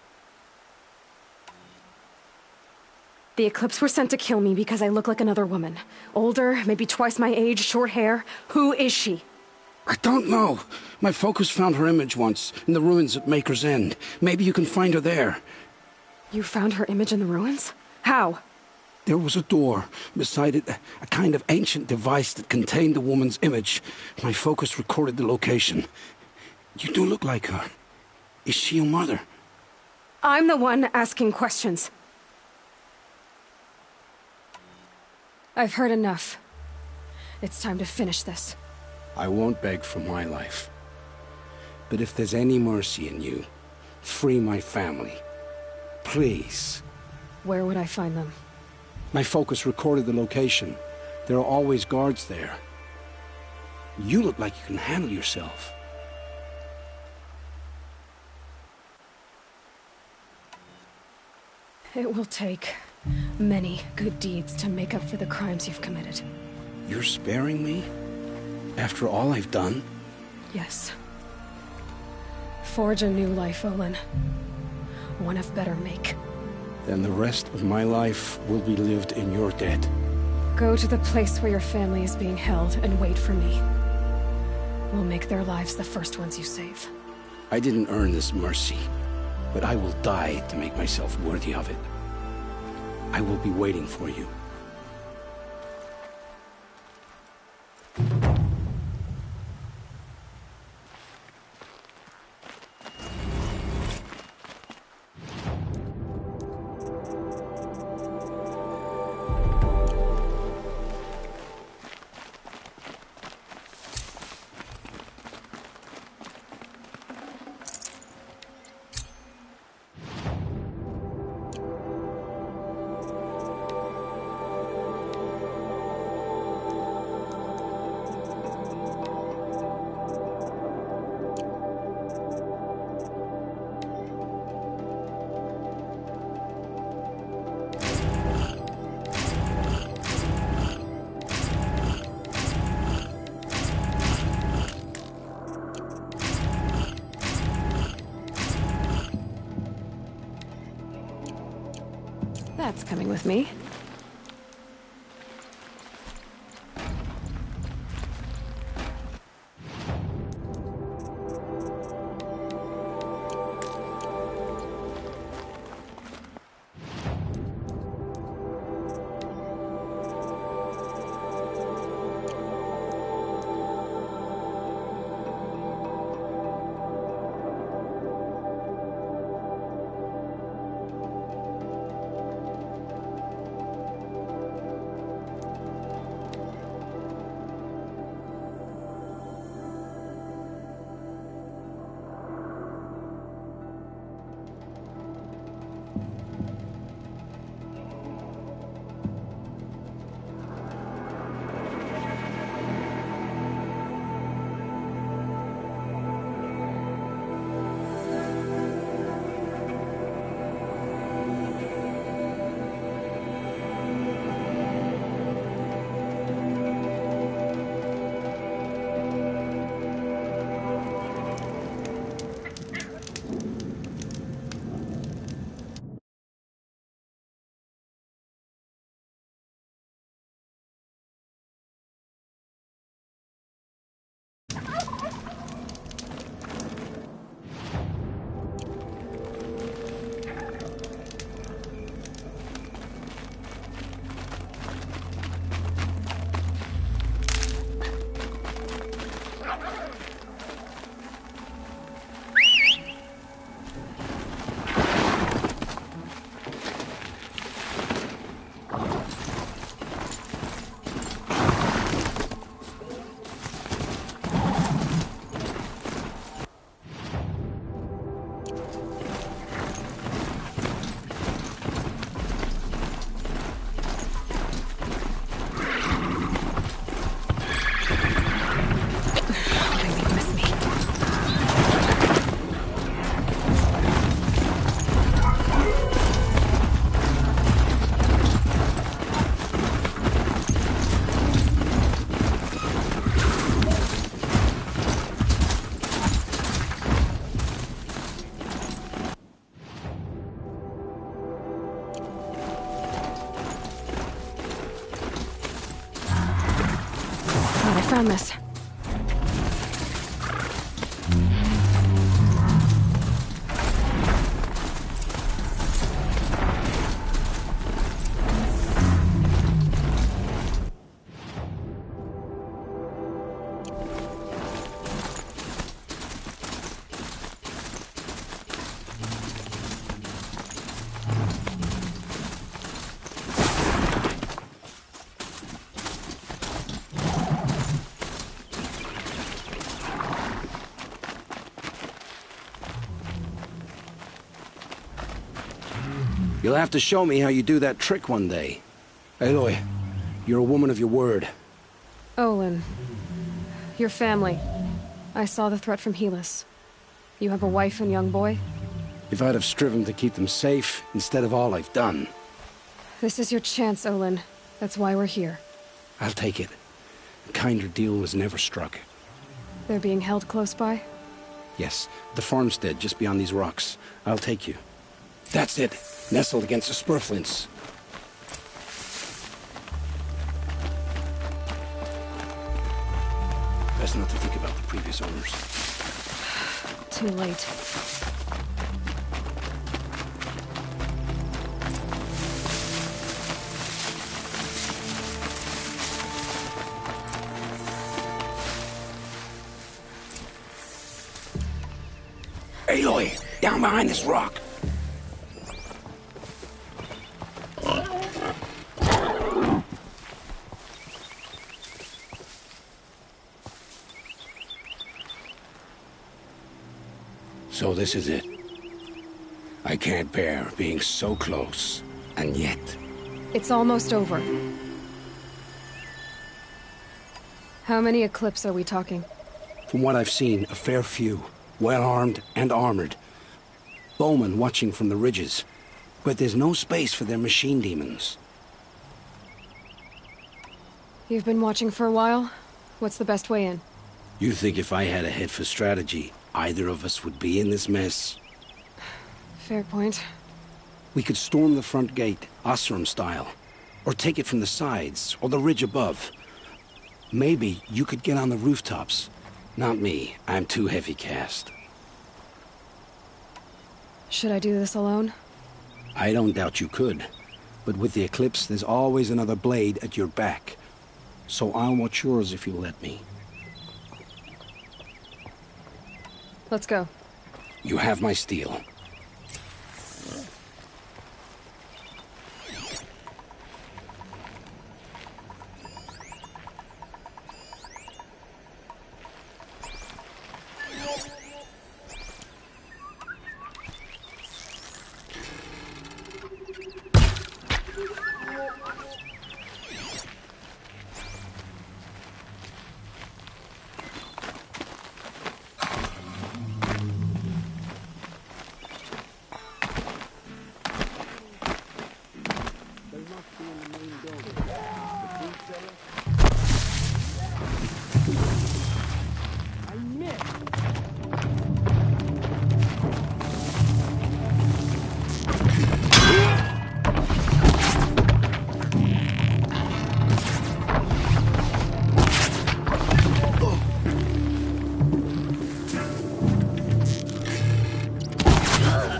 The Eclipse were sent to kill me because I look like another woman. Older, maybe twice my age, short hair. Who is she? I don't know. My focus found her image once, in the ruins at Maker's End. Maybe you can find her there. You found her image in the ruins? How? There was a door. Beside it, a kind of ancient device that contained the woman's image. My focus recorded the location. You do look like her. Is she your mother? I'm the one asking questions. I've heard enough. It's time to finish this. I won't beg for my life. But if there's any mercy in you, free my family. Please. Where would I find them? My focus recorded the location. There are always guards there. You look like you can handle yourself. It will take many good deeds to make up for the crimes you've committed. You're sparing me? After all I've done? Yes. Forge a new life, Olin. One of better make. Then the rest of my life will be lived in your debt. Go to the place where your family is being held and wait for me. We'll make their lives the first ones you save. I didn't earn this mercy, but I will die to make myself worthy of it. I will be waiting for you. That's coming with me. Found this. You'll have to show me how you do that trick one day. Aloy, you're a woman of your word. Olin. Your family. I saw the threat from Helis. You have a wife and young boy? If I'd have striven to keep them safe, instead of all I've done. This is your chance, Olin. That's why we're here. I'll take it. A kinder deal was never struck. They're being held close by? Yes, the farmstead just beyond these rocks. I'll take you. That's it. nestled against the spurflints. Best not to think about the previous owners. Too late. Aloy, down behind this rock. So this is it. I can't bear being so close, and yet... It's almost over. How many Eclipse are we talking? From what I've seen, a fair few. Well-armed and armored. Bowmen watching from the ridges. But there's no space for their machine demons. You've been watching for a while? What's the best way in? You think if I had a head for strategy, either of us would be in this mess? Fair point. We could storm the front gate, Osram style. Or take it from the sides, or the ridge above. Maybe you could get on the rooftops. Not me. I'm too heavy cast. Should I do this alone? I don't doubt you could. But with the Eclipse, there's always another blade at your back. So I'll watch yours if you'll let me. Let's go. You have my steel.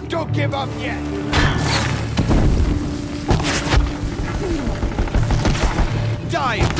Don't give up yet! Die!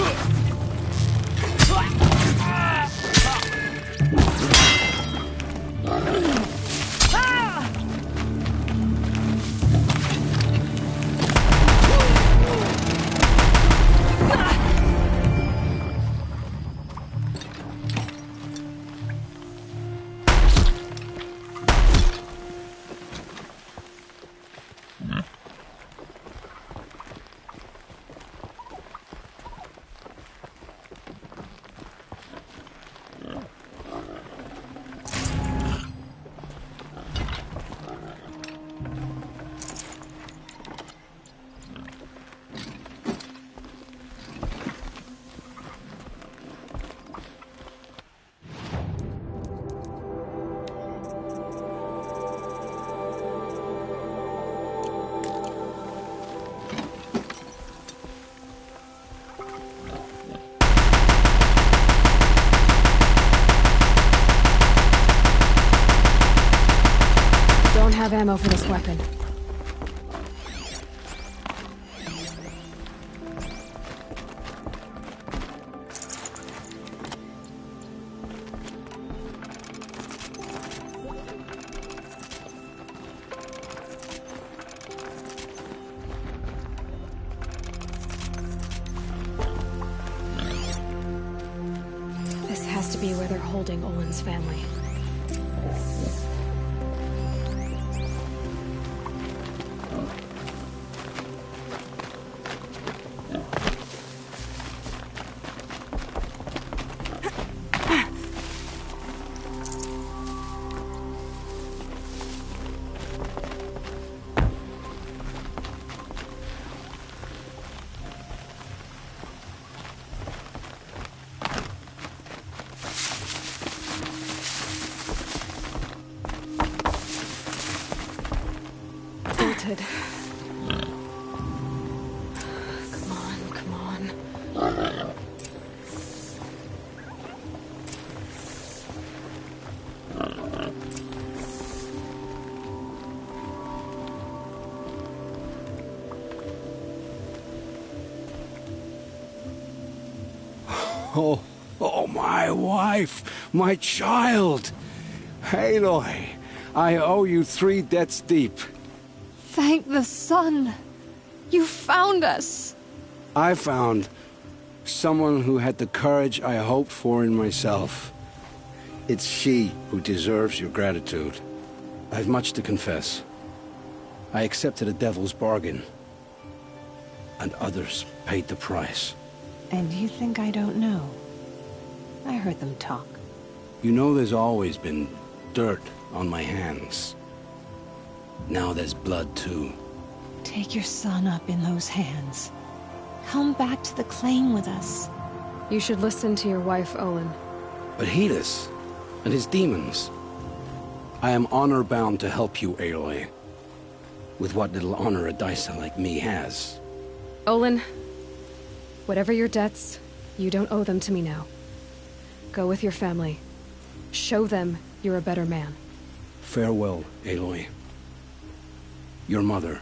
Don't have ammo for this weapon. This has to be where they're holding Olin's family. wanted. Come on, come on. Oh, my wife, my child. Aloy, I owe you 3 debts deep. Thank the sun! You found us! I found someone who had the courage I hoped for in myself. It's she who deserves your gratitude. I have much to confess. I accepted a devil's bargain, and others paid the price. And you think I don't know? I heard them talk. You know there's always been dirt on my hands. Now there's blood, too. Take your son up in those hands. Come back to the claim with us. You should listen to your wife, Olin. But Hedis and his demons. I am honor-bound to help you, Aloy. With what little honor a Dysa like me has. Olin, whatever your debts, you don't owe them to me now. Go with your family. Show them you're a better man. Farewell, Aloy. Your mother.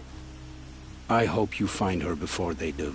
I hope you find her before they do.